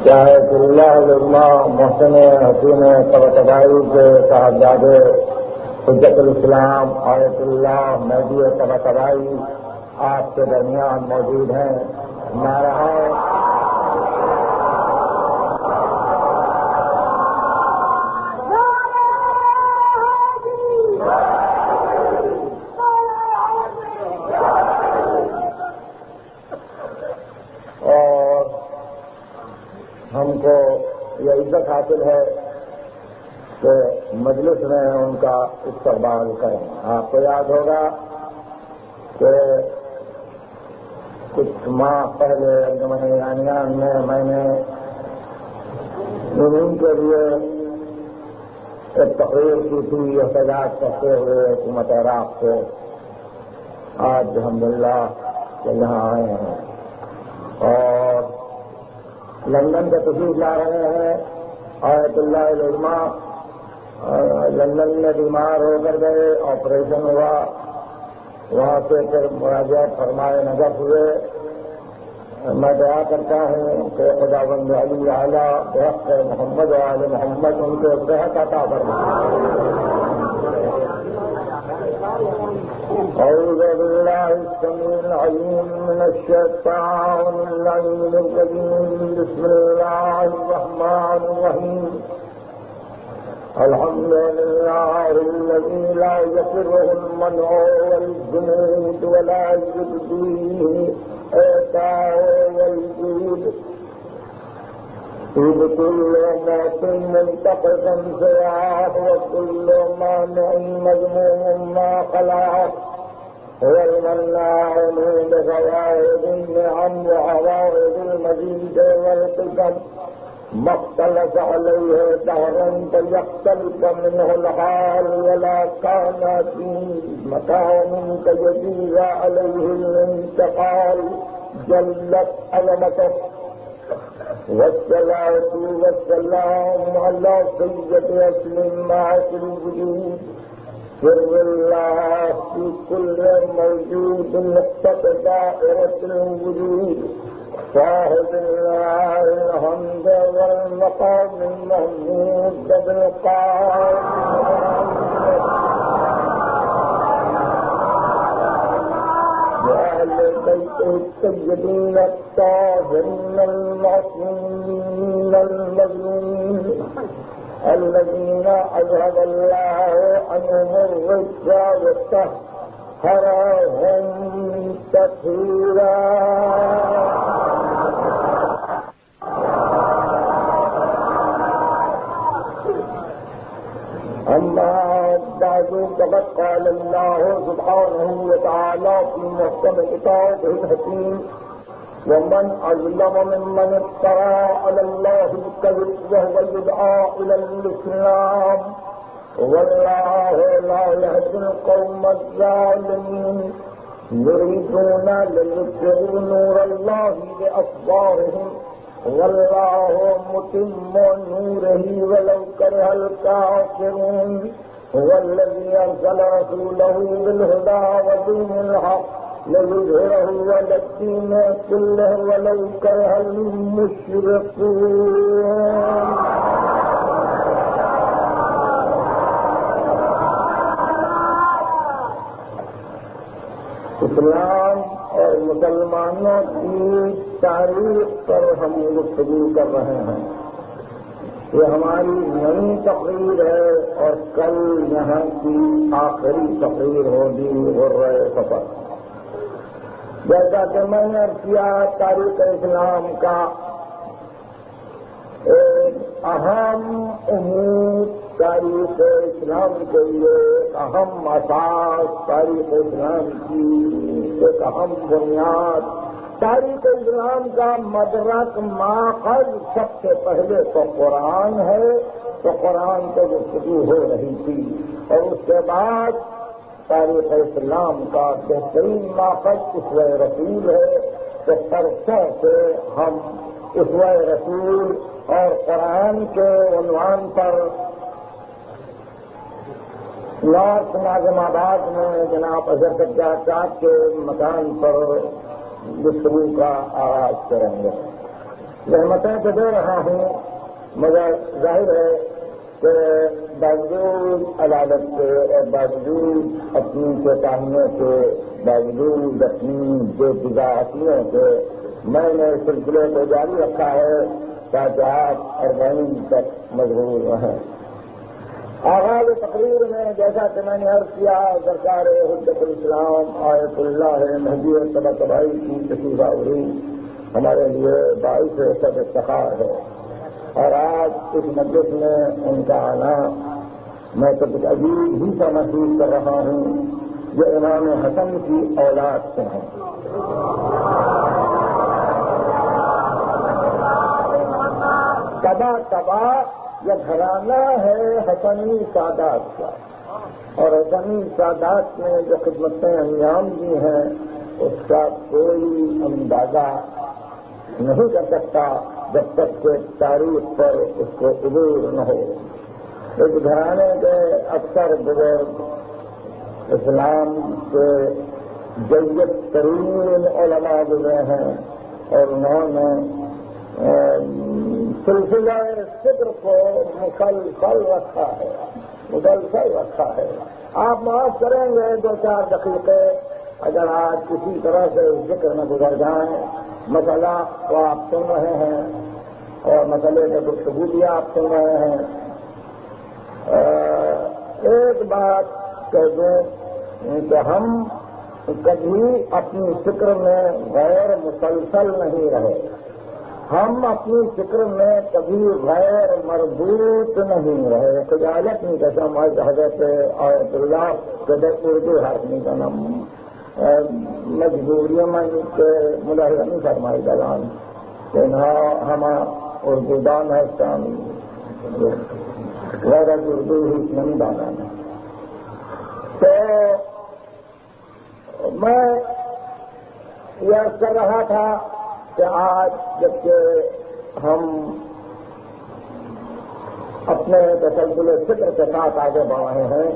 شاہد اللہ علماء محسن حسین طباطبائی کے صاحبزادے حجت الاسلام آیت اللہ مہدی طباطبائی آپ کے درمیان موجود ہیں. نعرہ ہم کو یہ عزت حاصل ہے کہ مجلس میں ان کا استقبال کریں. آپ کو یاد ہوگا کہ کچھ ماہ پہلے انجمن ایرانیان میں نے ان کے لیے ایک تقریر کی تھی احتجاج کرتے ہوئے حکومت عراق سے. آج الحمدللہ کہ یہاں آئے ہیں اور لندن کا تشریف لا رہے ہیں. آیت اللہ علماء لندن میں بیمار ہو کر گئے، آپریشن ہوا، وہاں سے پھر مراجعت فرمائے نظر ہوئے. میں دعا کرتا ہوں کہ خداوند علی اعلیٰ بحق محمد و آل محمد ان کو صحت عطا فرمائے. أعوذ بالله السميع العليم من الشيطان اللعين الرجيم. بسم الله الرحمن الرحيم. الحمد لله الذي لا يسره المنع والجنود ولا يجديه إعطاء والجود. إذ كل موت منتقص سواه وكل مانع مذموم ما خلاه. هو المناع بغوائب النعم وعوائد المزيد والقسم. ما اختلف عليه دهرا فيختلف منه الحال ولا كان في مكان فيجيز عليه الانتقال. جلت عظمته والصلاة والسلام على سيد أصل معاشر الوجود. سر الله في كل موجود نقطة دائرة الوجود. صاحب الله الحمد والمقام المحمود بالقائم وأهل بيته السيدين الطاهرين المعصومين المظلومين الذين أذهب الله عنهم الرجس وطهرهم تطهيرا. أما بعد فقد قال الله سبحانه وتعالى في محكم كتابه الحكيم: ومن أظلم ممن افترى على الله الكذب وهو يدعى إلى الإسلام والله لا يهدي القوم الظالمين. يريدون ليطفئوا نور الله بأفواههم والله متم نوره ولو كره الكافرون. هو الذي أرسل رسوله بالهدى ودين الحق ليظهره على الدين كله ولو كره المشركون. اسلام اور مسلمانوں کی تاریخ پر ہم گفتگو کر رہے ہیں. یہ ہماری نئی تقریر ہے اور کل یہاں کی آخری تقریر ہوگی غرہ سفر. جیسا کہ میں نے کیا تاریخ اسلام کا ایک اہم امور تاریخ اسلام کے لیے ایک اہم اساس، تاریخ اسلام کی ایک اہم بنیاد، تاریخ اسلام کا مدرک ماخذ سب سے پہلے تو قرآن ہے. تو قرآن پہ گفتگو ہو رہی تھی اور اس کے بعد تاریخ اسلام کا بہترین ماخذ اسوہ رسول ہے. تو پرسوں سے ہم اسوہ رسول اور قرآن کے عنوان پر نارتھ ناظم آباد میں جناب اظہر سجاد صاحب کے مکان پر گفتگو کا آغاز کریں گے. رحمتیں تو دے رہا ہوں، مگر ظاہر ہے کہ باوجود عدالت کے اور باوجود اپنی کوتاہیوں کے باوجود اپنی بے بضاعتیوں کے میں نے سلسلے کو جاری رکھا ہے تاکہ آپ 40 تک مشغول رہیں۔ آغاز تقریر میں جیسا کہ میں نے عرض کیا، سرکار حجت الاسلام آیت اللہ مہدی طباطبائی کی تشریف آوری ہمارے لیے باعث سب افتخار ہے، اور آج اس مجلس میں ان کا آنا میں تو کچھ عجیب ہی سا محسوس کر رہا ہوں، جو امام حسن کی اولاد سے ہیں۔ تبا یہ گھرانہ ہے حسنی سادات کا، اور حسنی سادات نے جو خدمتیں انجام دی ہیں اس کا کوئی اندازہ نہیں کر سکتا جب تک کہ تاریخ پر اس کو عبور نہ ہو۔ اس گھرانے کے اکثر بزرگ اسلام کے جید ترین علماء گزرے ہیں، اور انہوں نے سلسلہ فکر کو مسلسل رکھا ہے۔ آپ معاف کریں گے 2-4 دقیقے اگر آج کسی طرح سے ذکر میں گزر جائیں۔ مسئلہ تو آپ سن رہے ہیں اور مسئلے میں گفتگو بھی آپ سن رہے ہیں۔ ایک بات کہہ دوں کہ ہم کبھی اپنی فکر میں غیر مسلسل نہیں رہے، ہم اپنی فکر میں کبھی غیر مربوط نہیں رہے۔ خجالت نہیں کہتا حضرت آیت اللہ کے اردو حرفی کا نام مجبوریوں میں کے ملاحظہ فرمائی دلان کہ ہم اردو دان ہے غیر اردو ہی نہیں دانا ہے۔ تو میں یہ کر رہا تھا کہ آج جبکہ ہم اپنے تسلسل فکر کے ساتھ آگے بڑھ رہے ہیں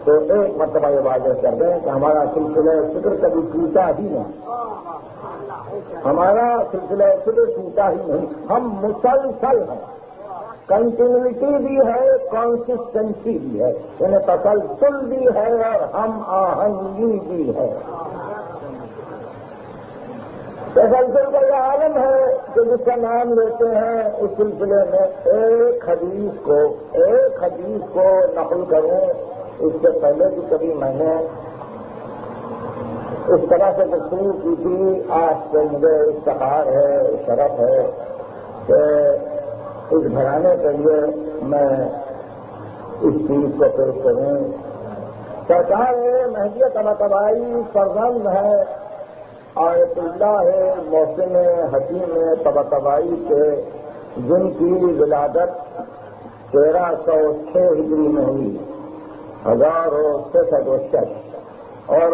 تو ایک مرتبہ یہ واضح کر دیں کہ ہمارا سلسلہ فکر کبھی ٹوٹا ہی نہیں، ہمارا سلسلہ فکر ٹوٹا ہی نہیں، ہم مسلسل ہیں، کنٹینیوٹی بھی ہے، کنسسٹنسی بھی ہے، یعنی تسلسل بھی ہے اور ہم آہنگی بھی ہے۔ تسلسل کا یہ عالم ہے کہ جس کا نام لیتے ہیں اس سلسلے میں ایک حدیث کو نقل کروں۔ اس سے پہلے بھی کبھی میں نے اس طرح سے گفتگو کی تھی، آج سے مجھے افتخار ہے، شرف ہے کہ اس گھرانے کے لیے میں اس چیز کو پیش کروں۔ سرکار مہدی طباطبائی فرزند ہے آیت اللہ محسن حکیم طباطبائی کے، جن کی ولادت 1306 ہجری میں ہوئی، 1066، اور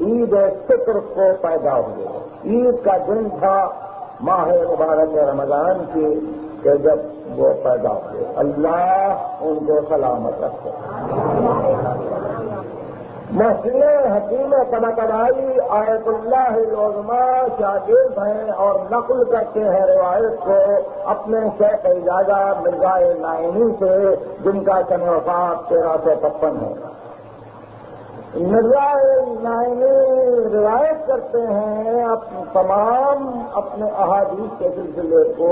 عید فطر کو پیدا ہوئے۔ عید کا دن تھا ماہ مبارک رمضان کی کہ جب وہ پیدا ہوئے۔ اللہ ان کو سلامت رکھے۔ محسن حکیم طباطبائی آیت اللہ العظمی شاگرد ہیں اور نقل کرتے ہیں روایت کو اپنے شیخ اجازہ مرزا نائینی سے، جن کا سن وفات 1355 ہے۔ مرزا نائینی روایت کرتے ہیں تمام اپنے احادیث کے سلسلے کو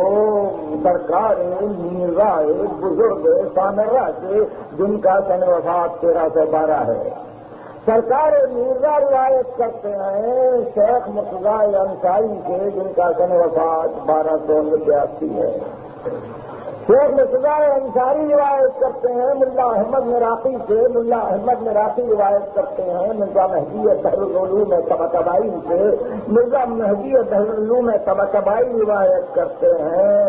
سرکار میرزا بزرگ سامرہ سے، جن کا سن وفات 1312 ہے۔ سرکار میرزا روایت کرتے ہیں شیخ مرتضی انصاری سے، جن کا سن وفات 1289 ہے۔ شیخ مرتضی انصاری روایت کرتے ہیں ملا احمد مراقی سے، ملا احمد مراقی روایت کرتے ہیں مرزا مہدی بحرالعلوم طباطبائی سے، مرزا مہدی بحرالعلوم طباطبائی روایت کرتے ہیں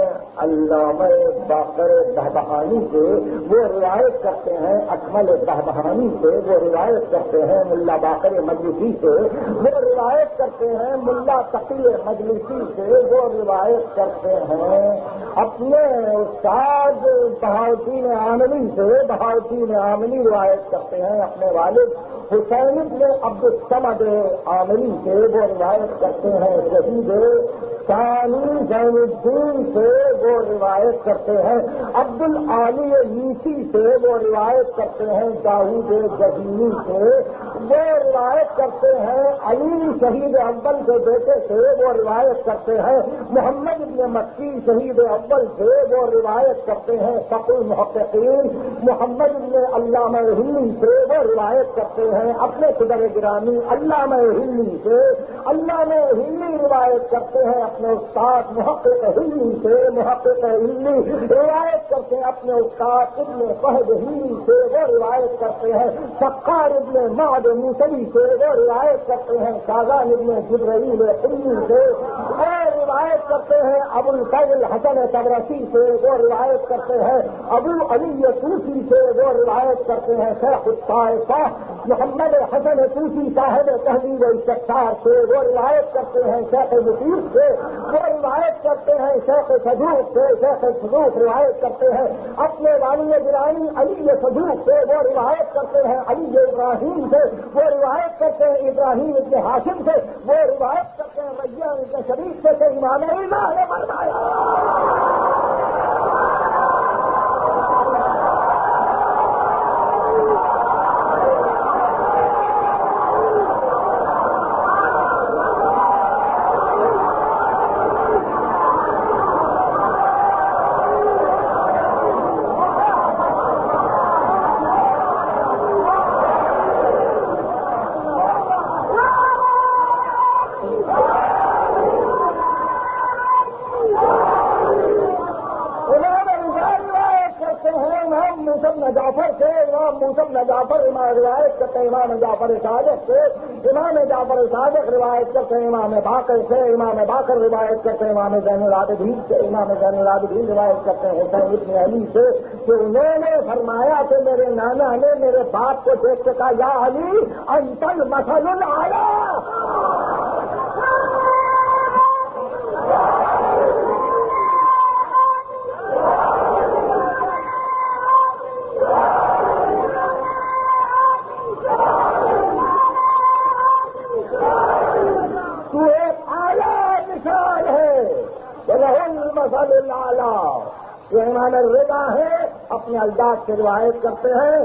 علامہ باقر بہبہانی سے، وہ روایت کرتے ہیں اکمل بہبہانی سے، وہ روایت کرتے ہیں ملا باقر مجلسی سے، وہ روایت کرتے ہیں ملا تقی مجلسی سے، وہ روایت کرتے ہیں اپنے استاد بہاؤدین عاملی سے، بہاؤدین عاملی روایت کرتے ہیں اپنے والد حسین بن عبد الصمد عاملی سے، وہ روایت کرتے ہیں شہید ثانی زین الدین سے وہ روایت کرتے ہیں، عبد العالی نیسی سے وہ روایت کرتے ہیں، داؤد جزیری سے وہ روایت کرتے ہیں، علی شہید اول کے بیٹے سے وہ روایت کرتے ہیں، محمد ابن مکی شہید اول سے وہ روایت کرتے ہیں، فقہ المحققین محمد ابن علامہ ہلی سے وہ روایت کرتے ہیں، اپنے صدر گرامی علامہ ہلی سے علامہ ہلی روایت کرتے ہیں، اپنے استاد محقق ہلی سے محقق ہلی روایت کرتے ہیں، اپنے استاد ابن فہد ہلی سے وہ روایت کرتے ہیں، فقار ابن معد موسوی سے وہ روایت کرتے ہیں، شاہجہان ابن جبرائیل ہلی سے وہ روایت کرتے ہیں، ابو الفضل حسن تبرسی سے وہ روایت کرتے ہیں، ابو علی طوسی سے وہ روایت کرتے ہیں، شیخ الطائفہ محمد حسن طوسی صاحب تہذیب و استقصار سے وہ روایت کرتے ہیں، شیخ مفید سے وہ روایت کرتے ہیں، شیخ صدوق سے شیخ صدوق روایت کرتے ہیں، اپنے والی گرامی علی صدوق سے وہ روایت کرتے ہیں، علی ابراہیم سے وہ روایت کرتے ہیں، ابراہیم ابن ہاشم سے وہ روایت کرتے ہیں، ریان ابن شریف سے امام اللہ نے فرمایا۔ جعفر روایت کرتے ہیں، امام جعفر صادق سے امام جعفر صادق روایت کرتے ہیں، امام باقر سے امام باقر روایت کرتے ہیں، امام زین العابدین سے امام زین العابدین روایت کرتے ہیں، حسین ابن علی سے کہ انہوں نے فرمایا کہ میرے نانا نے میرے باپ کو دیکھ کے کہا، یا علی انت المثل الاعلی۔ یہ امام الرضا ہے، اپنے اجداد سے روایت کرتے ہیں،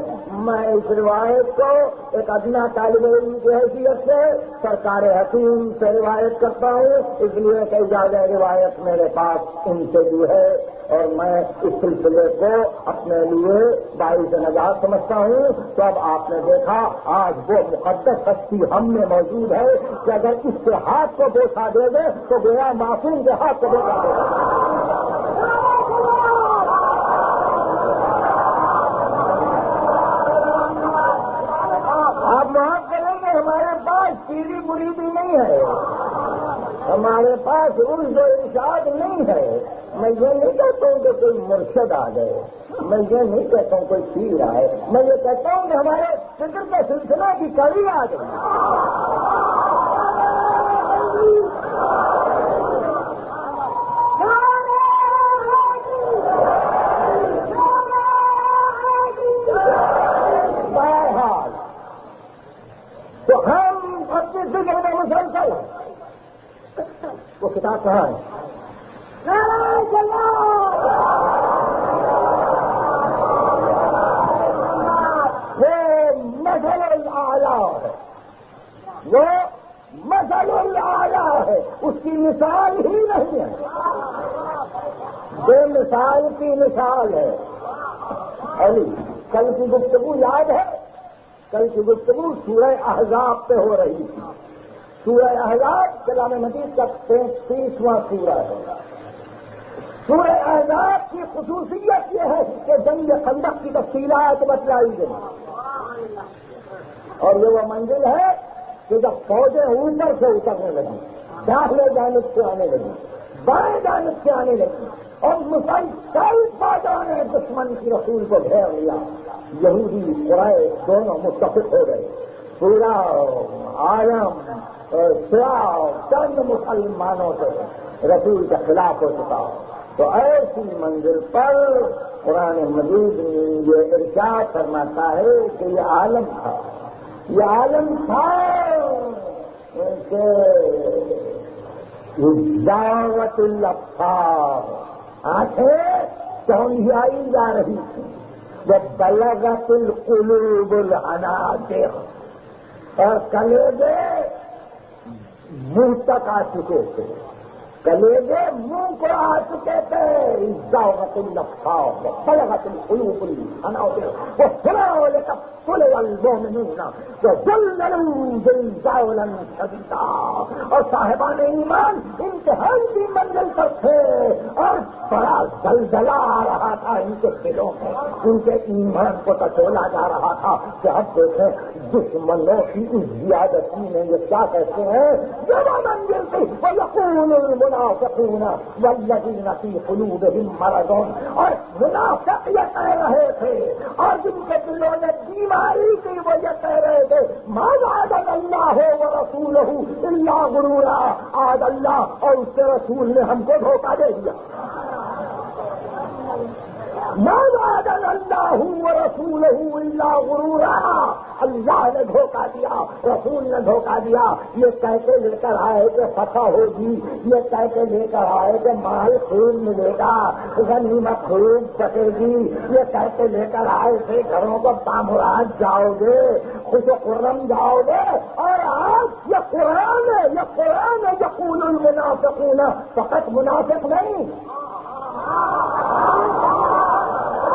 میں اس روایت کو ایک ادنا طالب علم کی حیثیت سے سرکار حکیم سے روایت کرتا ہوں، اس لیے کہ اجازت روایت میرے پاس ان سے بھی ہے، اور میں اس سلسلے کو اپنے لیے باعث نجات سمجھتا ہوں۔ تو اب آپ نے دیکھا آج وہ مقدس ہستی ہم میں موجود ہے کہ اگر اس کے ہاتھ کو بوسا دے دے تو گویا معصوم کے ہاتھ کو بوسا دے دے۔ پیری مریدی نہیں ہے، ہمارے پاس عرض و ارشاد نہیں ہے۔ میں یہ نہیں کہتا ہوں کہ کوئی مرشد آ گئے، میں یہ نہیں کہتا ہوں کوئی پیر آئے، میں یہ کہتا ہوں کہ ہمارے فکر کے سلسلہ کی کڑی آ گئی۔ بہرحال تو ہم اپنی فکر میں مسلسل وہ کتاب کہاں ہے؟ وہ مثل الاعلیٰ ہے، وہ مثل الاعلیٰ ہے، اس کی مثال ہی نہیں ہے، بے مثال کی مثال ہے۔ علی کل کی گفتگو یاد ہے؟ کل کی گفتگو سورہ احزاب پہ ہو رہی تھی۔ سورہ احزاب کلام مجید کا 33واں سورہ ہے۔ سورہ احزاب کی خصوصیت یہ ہے کہ جنگ خندق کی تفصیلات بتلائی گئی، اور یہ وہ منزل ہے کہ جب فوجیں اوپر سے اترنے لگی، داخلے جانب سے آنے لگی، بائیں جانب سے آنے لگی، اور مسلسل فوجوں نے دشمن کی رسول کو گھیر لیا، یہودی قریش دونوں متفق ہو گئے، پورا عالم سیاہ چند مسلمانوں سے رسول کے خلاف ہو چکا۔ تو ایسی منزل پر قرآن مجید یہ ارشاد فرماتا ہے کہ یہ عالم تھا، یہ عالم تھا کہ دعوت الابصار، آنکھیں چونگیائی جا رہی تھی، وہ بلغت القلوب الحناجر، اور کلیجے منہ تک آ چکے تھے، کلیجے منہ کو آ چکے تھے، دعوت الابصار بلغت القلوب الحناجر وَأُولَئِكَ طُلِعَ الْمُؤْمِنُونَ وَزُلْزِلُوا زِلْزَالًا شَدِيدًا، اور صاحبان ایمان امتحان کی منزل پر تھے اور بڑا زلزلہ آ رہا تھا ان کے دلوں میں، ان کے ایمان کو ٹٹولا جا رہا تھا کہ اب دیکھیں دشمنوں کی اس زیادتی میں یہ کیا کہتے ہیں، جب منزل تھی وَيَقُولُ الْمُنَافِقُونَ وَالَّذِينَ فِي قُلُوبِهِم مَّرَضٌ، اور منافق یہ کہہ رہے تھے اور جن کے دلوں میں بیماری تھی وہ یہ کہہ رہے تھے مَا وَعَدَنَا اللَّهُ وَرَسُولُهُ إِلَّا غُرُورًا، آج اللہ اور اس کے رسول نے ہم کو دھوکہ دے دیا، مَا وَعَدَنَا اللَّهُ وَرَسُولُهُ إِلَّا غُرُورًا، اللہ نے دھوکہ دیا، رسول نے دھوکہ دیا، یہ کہہ کے لے کر آئے کہ فتح ہوگی، یہ کہہ کے لے کر آئے کہ مال خوب ملے گا، غنیمت خوب بچے گی، یہ کہہ کے لے کر آئے تھے گھروں کو تعمرات جاؤ گے، خوش و خرم جاؤ گے، اور آج یہ قرآن ہے، یہ قرآن ہے، یقول المنافقون، فقط منافق نہیں،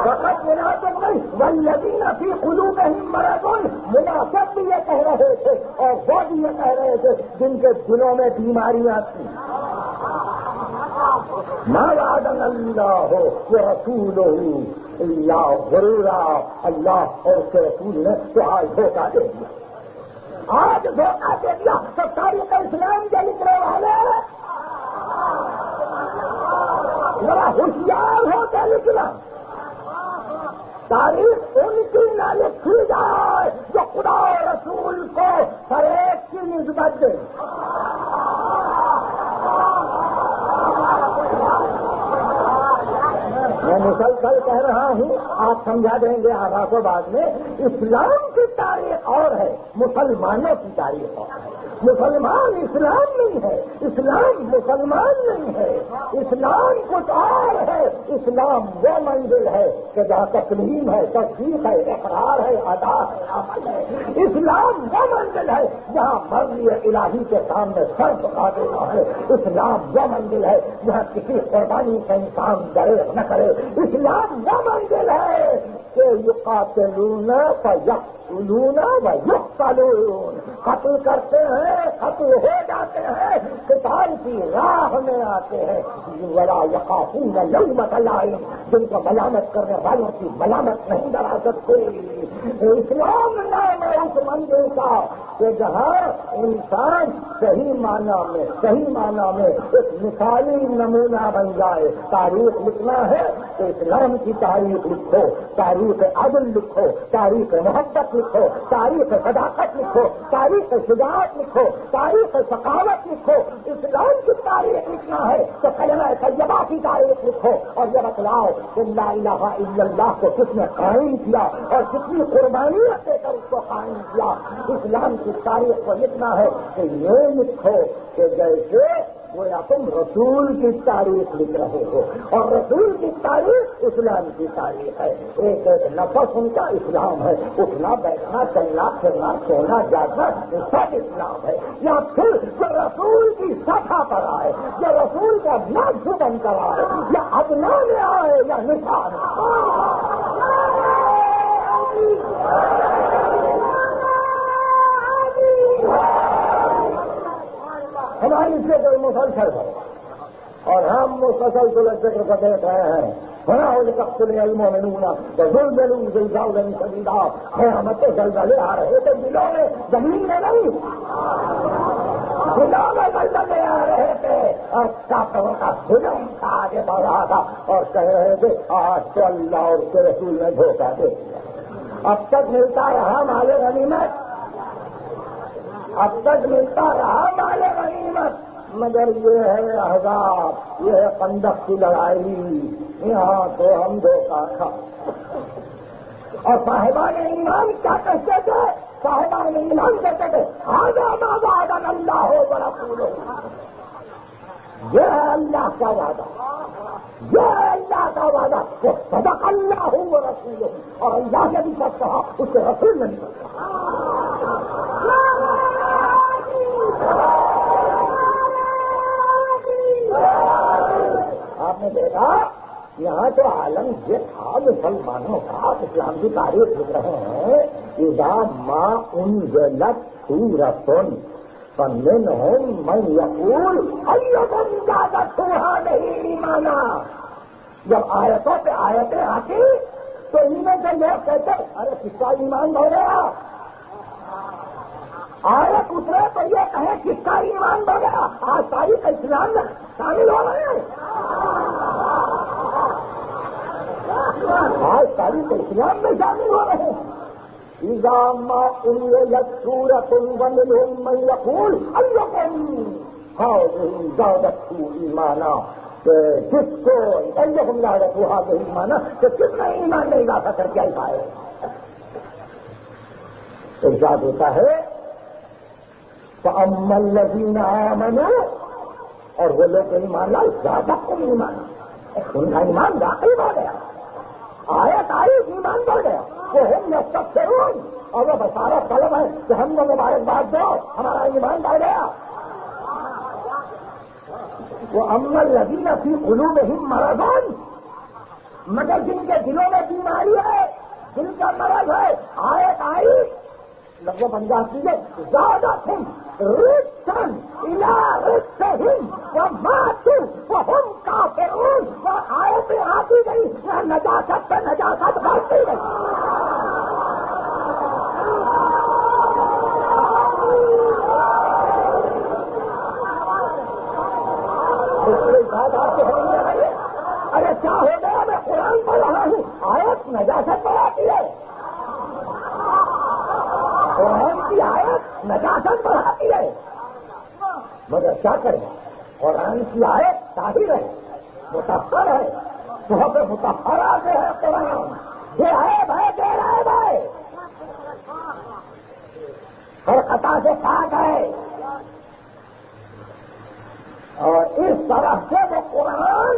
فقط منافق نہیں، والذین فی قلوبہم مرض، منافق بھی یہ کہہ رہے تھے اور وہ بھی یہ کہہ رہے تھے جن کے دلوں میں بیماریاں تھیں، ما وعدنا اللہ ورسولہ الا غرورا، اللہ اور اس کے رسول نے تو آج دھوکہ دے دیا، آج دھوکہ دے دیا، تو تاریخ اسلام کے لکھنے والے ذرا ہوشیار ہو کے لکھنا، تاریخ ان کی نہ لکھی جائے جو خدا اور رسول کو فریب کی نسبت دے، میں مسلسل کہہ رہا ہوں، آپ سمجھا دیں گے آغاز و بعد میں، اسلام کی تاریخ اور ہے، مسلمانوں کی تاریخ اور ہے، مسلمان اسلام نہیں ہے، اسلام مسلمان نہیں ہے، اسلام کچھ اور ہے، اسلام وہ منزل ہے کہ جہاں تسلیم ہے، تصدیق ہے، اقرار ہے، ادا ہے، عمل ہے، اسلام وہ منزل ہے جہاں مرضی الہی کے سامنے سر جھکا دینا ہے، اسلام وہ منزل ہے جہاں کسی قربانی کا انسان ڈرے نہ کرے، اسلام وہ منزل ہے کہ یقاتلون فیقتلون ویقتلون، قتل کرتے ہیں، قتل ہو جاتے ہیں، قتال کی راہ میں آتے ہیں، ولا یخافون لومۃ لائم، جن کو ملامت کرنے والوں کی ملامت نہیں ڈرا سکتے، اسلام نام ہے اس منزل کا کہ جہاں انسان صحیح معنی میں ایک مثالی نمونہ بن جائے، تاریخ لکھنا ہے تو اسلام کی تاریخ لکھو، تاریخ عدل لکھو، تاریخ محبت لکھو، تاریخ صداقت لکھو، تاریخ شجاعت لکھو، تاریخ ثقافت لکھو، اسلام کی تاریخ لکھنا ہے تو کلمہ طیبہ کی تاریخ لکھو، اور یہ بتلاؤ کہ لا الہ الا اللہ کو کس نے قائم کیا اور کتنی قربانیاں دے کر اس کو قائم کیا، اسلام کی تاریخ کو لکھنا ہے کہ یہ لکھو کہ جیسے گویا تم رسول کی تاریخ لکھ رہے ہو، اور رسول کی تاریخ اسلام کی تاریخ ہے، ایک ایک نفس ان کا اسلام ہے، اٹھنا بیٹھنا چلنا پھرنا سونا جاگنا یہ سب اسلام ہے، یا پھر جو رسول کی سطح پر آئے، یا رسول کا نقش بن کر آئے، یا ادنا میں آئے یا نشان ہماری ذکر مسلسل ہے اور ہم مسلسل ذکر کو دیکھ رہے ہیں، وَأُولَئِكَ الْمُؤْمِنُونَ وَزُلْزِلُوا زِلْزَالًا شَدِيدًا، قیامت کے زلزلے آ رہے تھے دلوں میں، زمین میں نہیں، دلوں میں زلزلے آ رہے تھے، اور کافروں کا ظلم آگے بڑھ رہا تھا اور کہہ رہے تھے آج تو اللہ اور اس کے رسول نے دھوکہ دے دیا، اب تک ملتا رہا مال غنیمت، اب تک ملتا رہا مال غنیمت، مگر یہ ہے احزاب، یہ ہے خندق کی لڑائی، یہاں تو ہم دھوکہ کھا، اور صاحبان ایمان کیا کہتے تھے، صاحبان ایمان کہتے تھے هذا ما وعدنا اللہ ورسولہ، یہ ہے اللہ کا وعدہ، یہ ہے اللہ کا وعدہ کہ صدق اللہ و رسولہ، اور اللہ نے بھی سچ کہا، اس کے رسول نے بھی سچ کہا۔ آپ نے دیکھا یہاں تو عالم یہ تھا مسلمانوں کا، اسلام کی تاریخ لکھ رہے ہیں، اذا ما انزلت سورۃ فمنہم من یقول ایکم زادتہ ہذہ ایمانا۔ جب آیتوں پہ آیتیں آتی تو ان میں سے لوگ کہتے ارے کس کا ایمان ہو گیا، آیت اترے تو یہ کہیں کس کا ایمان ہو گیا۔ آج تاریخ اسلام میں شامل ہو رہے ہیں، آج تاریخ اسلام میں شامل ہو رہے ہیں۔ اذا ما انزلت سورۃ فمنہم من یقول ایکم ہذہ زادتہ ایمانا، کہ جس کو ایکم زادتہ ہذہ ایمانا، کہ کس نے ایمان میں اضافہ کر کے آئے۔ ارشاد ہوتا ہے فَأَمَّا الَّذِينَ آمَنُوا، اور وہ لوگ ایمان لائے زادتہم ایمانا، ان کا ایمان واقعی ہو گیا، آیت آئی ایمان بڑھ گیا، وہ ہم یستبشرون، اور وہ بشارت طلب ہے کہ ہم نے مبارکباد دو ہمارا ایمان بڑھ گیا۔ وَأَمَّا الَّذِينَ فِي قُلُوبِهِم مَّرَضٌ، مگر جن کے دلوں میں بیماری ہے، دل کا مرض ہے، آیت آئی لفظ بنجا کیجیے زادتہم رجسا الی رجسہم وماتوا وہم کافرون، وہ آیتیں آتی گئی، نجاست پہ نجاست بڑھتی گئی۔ ارے کیا ہو گیا، میں قرآن پڑھ رہا ہوں، آیت نجاست بڑھاتی ہے، قرآن کی آیت نجاست بڑھاتی ہے، مگر کیا کریں، قرآن کی آیت طاہر ہے، مطہر ہے، صحف مطہرہ سے ہے قرآن، بے عیب ہے، بے عیب ہے، ہر خطا سے پاک ہے، اور اس طرح سے وہ قرآن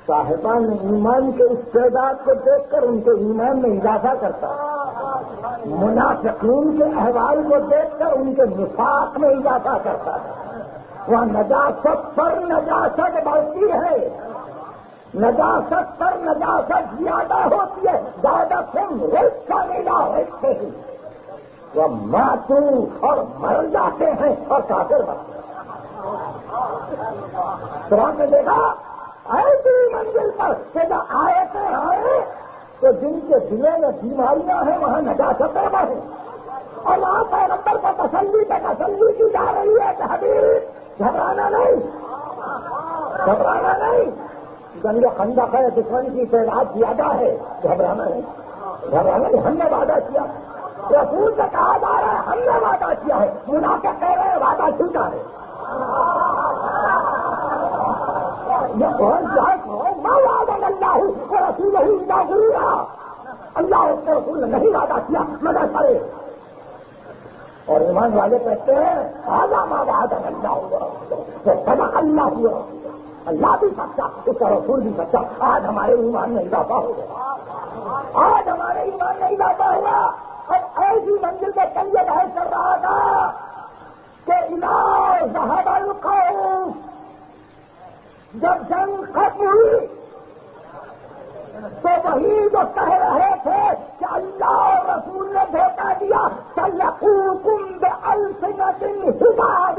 صاحبان ایمان کے استعداد کو دیکھ کر ان کے ایمان میں اضافہ کرتا ہے، منافقین کے احوال کو دیکھ کر ان کے نفاق میں اضافہ کرتا ہے، وہاں نجاست پر نجاست بڑھتی ہے، نجاست پر نجاست زیادہ ہوتی ہے، زیادہ تم رزق کا ملا رکھتے ہیں، وہ ماتو اور مر جاتے ہیں اور کافر بنتے ہیں۔ تو آپ نے دیکھا ایسی منزل پر کہ جب آیتیں آئے تو جن کے دلوں میں بیماریاں ہیں وہاں نجاستیں بڑھیں، اور وہاں پیغمبر کو تسلی کی جا رہی ہے کہ حبیب گھبرانا نہیں، گھبرانا نہیں، جنگ خندق ہے، دشمن کی تعداد زیادہ ہے، گھبرانا نہیں، گھبرانا نہیں، ہم نے وعدہ کیا، رسول سے کہا جا رہا ہے ہم نے وعدہ کیا ہے، منافق کہہ رہے ہیں وعدہ چھوٹا ہے، یہ کون جائے اللہ رسول اللہ اس کے رسول نے نہیں وعدہ کیا مگر کرے، اور ایمان والے کہتے ہیں آزا ما وعد اللہ ہوا، صدق اللہ ہوا، اللہ بھی سچا، اس کا رسول بھی سچا۔ آج ہمارے ایمان میں اضافہ ہو گیا، آج ہمارے ایمان میں اضافہ ہوا، اب ایسی منزل پہ چلیے بحث کر رہا تھا کہ اذا ذهب الخوف، جب جنگ ختم ہوئی تو وہی جو کہہ رہے تھے کہ اللہ اور رسول نے دھوکہ دیا سَيَقُوكُمْ بِأَلْسِنَةٍ حِدَادٍ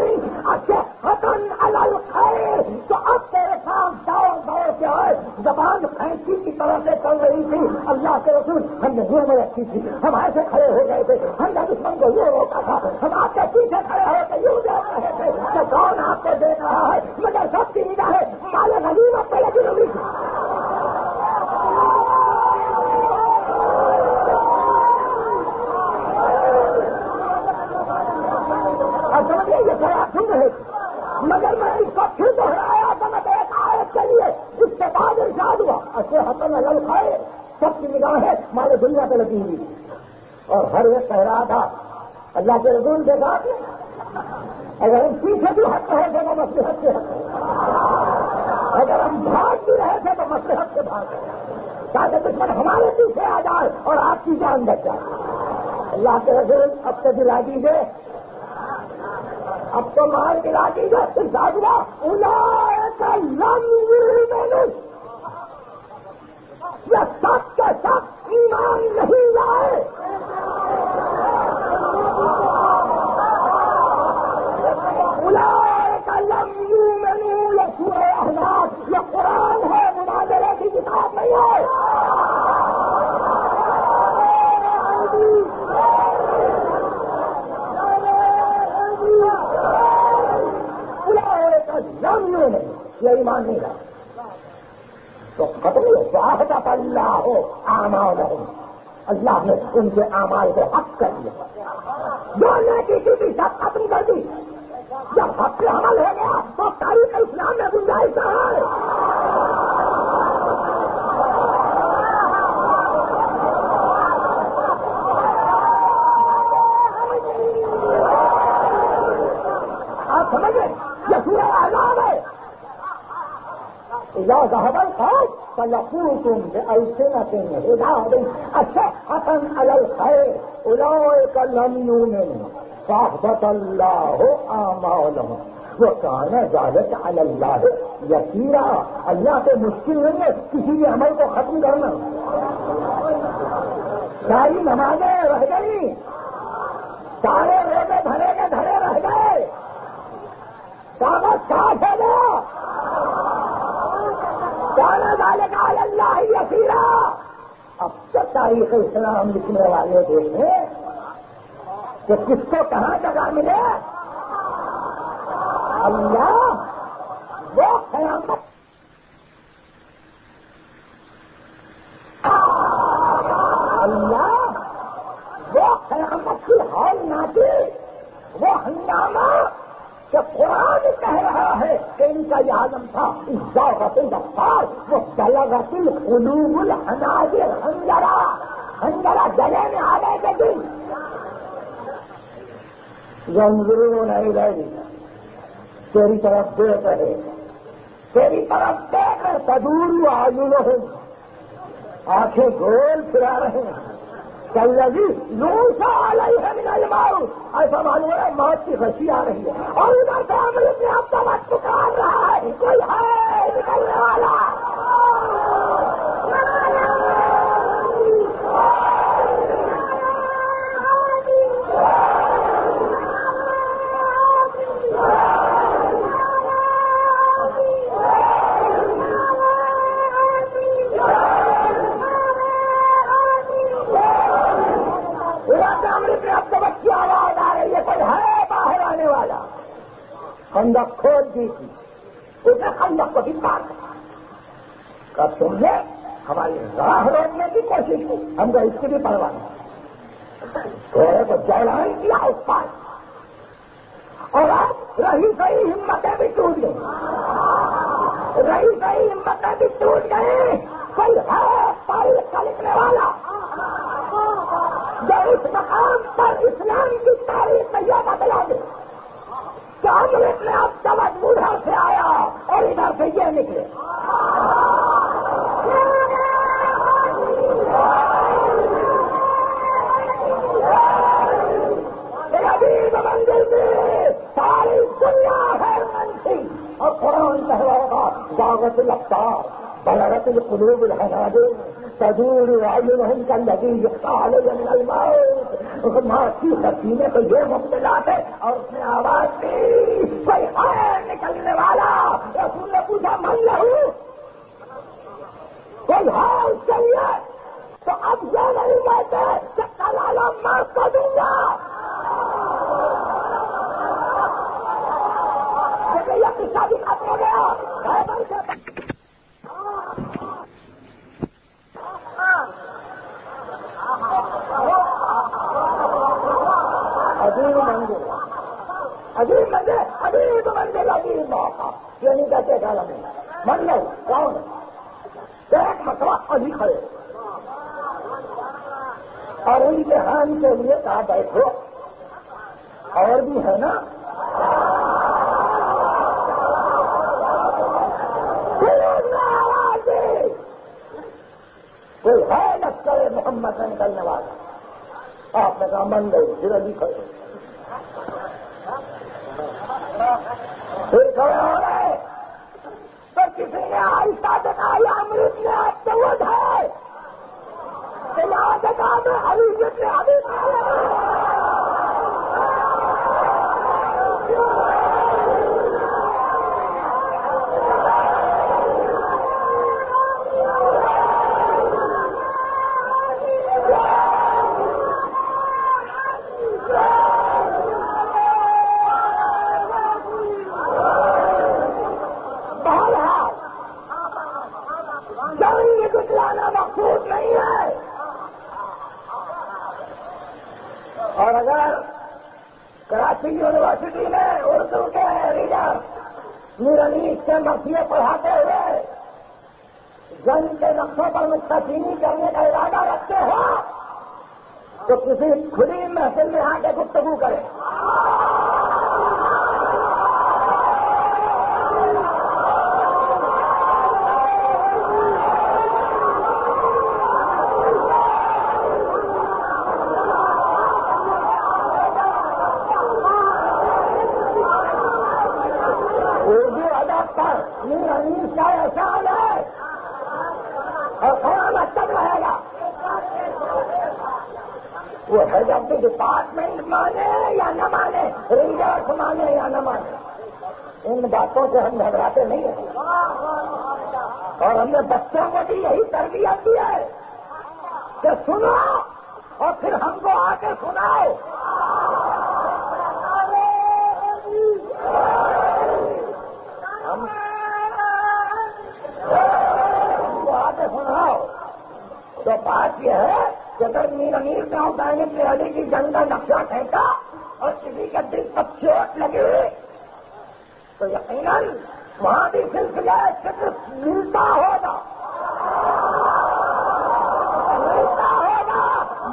أَشِحَّةً عَلَى الْخَيْرِ، تو اب تیرے ساتھ دوڑ کے آئے، زبان پھینسی کی طرح سے چل رہی تھی، اللہ کے رسول ہم نے یوں میں رکھی تھی، ہم ایسے کھڑے ہو گئے تھے، ہم نے دشمن کو یوں روکا تھا، ہم آپ کے پیچھے کھڑے ہو کے یوں دیکھ رہے تھے کہ کون آپ کو دیکھ رہا ہے، مگر سب کی نگاہیں مال غنیمت پہ لگی ہوئی تھی۔ یہ بڑا سن رہے تھے، مگر میں اس کو پھر دوہرایا تو میں ایک آیت کے لیے اس کے بعد ارشاد ہوا أشحة علی الخیر، سب کی نگاہیں ہمارے دنیا پہ لگی ہوئی تھی، اور ہر ایک کہہ رہا تھا اللہ کے رسول کے ساتھ اگر ہم پیچھے بھی ہٹ رہے تھے تو مصلحت سے ہٹ رہے، اگر ہم بھاگ بھی رہے تھے تو مصلحت سے بھاگ رہے، تاکہ دشمن ہمارے پیچھے آ جائے اور آپ کی جان بچ جائے۔ اللہ کے رسول اب تو دلا دیجیے، اب تو مار دلا دیجیے، ساجرا اولئک لم یؤمنوا، یہ سب کے سب ایمان نہیں لائے۔ اولئک لم یؤمنوا، یہ سورہ احزاب، یہ قرآن ہے، مناظرے کی کتاب نہیں ہے۔ یہ ایمان نہیں رہا تو ختم ہو، واحدۃ اللہ اعمالہم، اللہ نے ان کے اعمال کو حق کر دیا، جو نیکی کی تھی سب ختم کر دی۔ جب حق پہ عمل ہو گیا تو تاریخ اسلام میں گنجائش کہاں ہے؟ آپ سمجھیں یہ سورہ احزاب ہے۔ اذا ذهب الخوف فيقولكم بألسنة حداد أشحة على الخير أولئك لم يؤمنوا فأحبط الله أعمالهم وكان ذلك على الله يسيرا۔ اللہ سے مشکل نہیں ہے کسی بھی عمل کو ختم کرنا۔ ساری نمازیں رہ گئی، سارے روزے دھرے کے دھرے رہ گئے، کاغذ صاف ہو گیا، كان ذلك على الله يسيرا۔ اب تک تاریخ اسلام لکھنے والے دیکھیں کہ کس کو کہاں جگہ ملے؟ اللہ وہ قیامت، اللہ وہ قیامت کی ہولناکی، وہ ہنگامہ کہ قرآن کہہ رہا ہے کہ ان کا یہ عالم تھا ذاغت الابصار وبلغت القلوب الحناجر، حنجرہ گلے میں آنے کے دن ينظرون الیک، تیری طرف دیکھ رہے، تیری طرف دیکھ کر تدور اعینہم، آنکھیں گول پھرا رہے ہیں، کالذی یوشا علیہ من الموت، ایسا معلوم ہے موت کی خشی آ رہی ہے، اور ادھر سے عمل اپنے آپ کا وقت پکار رہا ہے، کوئی ہے نکلنے والا۔ خندق کھول دی تھی، اسے خندق کو بھی پار کر تم نے ہماری راہ روکنے کی کوشش کی، ہم کو اس کی بھی پرواہ نہیں، تھوڑے کو جولان کیا اس پار، اور اب رہی صحیح ہمتیں بھی ٹوٹ گئی، رہی صحیح ہمتیں بھی ٹوٹ گئی۔ کوئی ہے تاریخ کا لکھنے والا جو اس مقام پر اسلام کی تاریخ میں یہ بتلا دے کہ ہم اپنے آپ کا وقت ادھر سے آیا اور ادھر سے یہ نکلے۔ عجیب منزل میں ساری دنیا حیران تھی، اور قرآن کہہ رہا ہوگا ذاغت الابصار بلغت القلوب الحناجر تدور اعینہم کالذی یغشی علیہ من الموت۔ موت کی خشی میں تو یہ مبتلا تھے، اور اس نے آواز دی کوئی ہے نکلنے والا۔ رسول نے پوچھا من لہو، کوئی ہے اس کے لیے؟ تو اب یہ نہیں کہتے کہ کل عالم موت کو دوں گا، لیکن یہ قصہ بھی ختم ہو گیا۔ عجیب منزل، عجیب منزل، عجیب موقع، یہ نہیں کہتے خیال میں من لو کون ایک مرتبہ علی کھڑے اور امتحان کے لیے کہا بیٹھو، اور بھی ہے نا سامان گئے پھر ابھی کھڑے پھر کھڑے ہو رہے تو کسی نے آہستہ دیکھا یا امرت نے آپ تو وہ ہے کہ یہاں دیکھا تو حریت نے ابھی مقصود نہیں ہے. اور اگر کراچی یونیورسٹی میں اردو کے ریڈر نورانی سے مرثیے پڑھاتے ہوئے جنگ کے نقشوں پر نقطہ چینی کرنے کا ارادہ رکھتے ہو تو کسی کھلی محفل میں آ کے گفتگو کریں. کا احسان ہے اور قیامت تک رہے گا. وہ ہے جب بھی ڈپارٹمنٹ مانے یا نہ مانے, ریڈرس مانے یا نہ مانے, ان باتوں سے ہم گھبراتے نہیں ہیں. اور ہم نے بچوں کو بھی یہی تربیت دی ہے کہ سنو اور پھر ہم کو آ کے سناؤ. تو بات یہ ہے کہ اگر میر امیر گاؤں دائنے کی علی کی جنگ کا نقشہ پھینکا اور کسی کا دل پر چوٹ لگی تو یقیناً وہاں بھی سلسلہ صرف ملتا ہوگا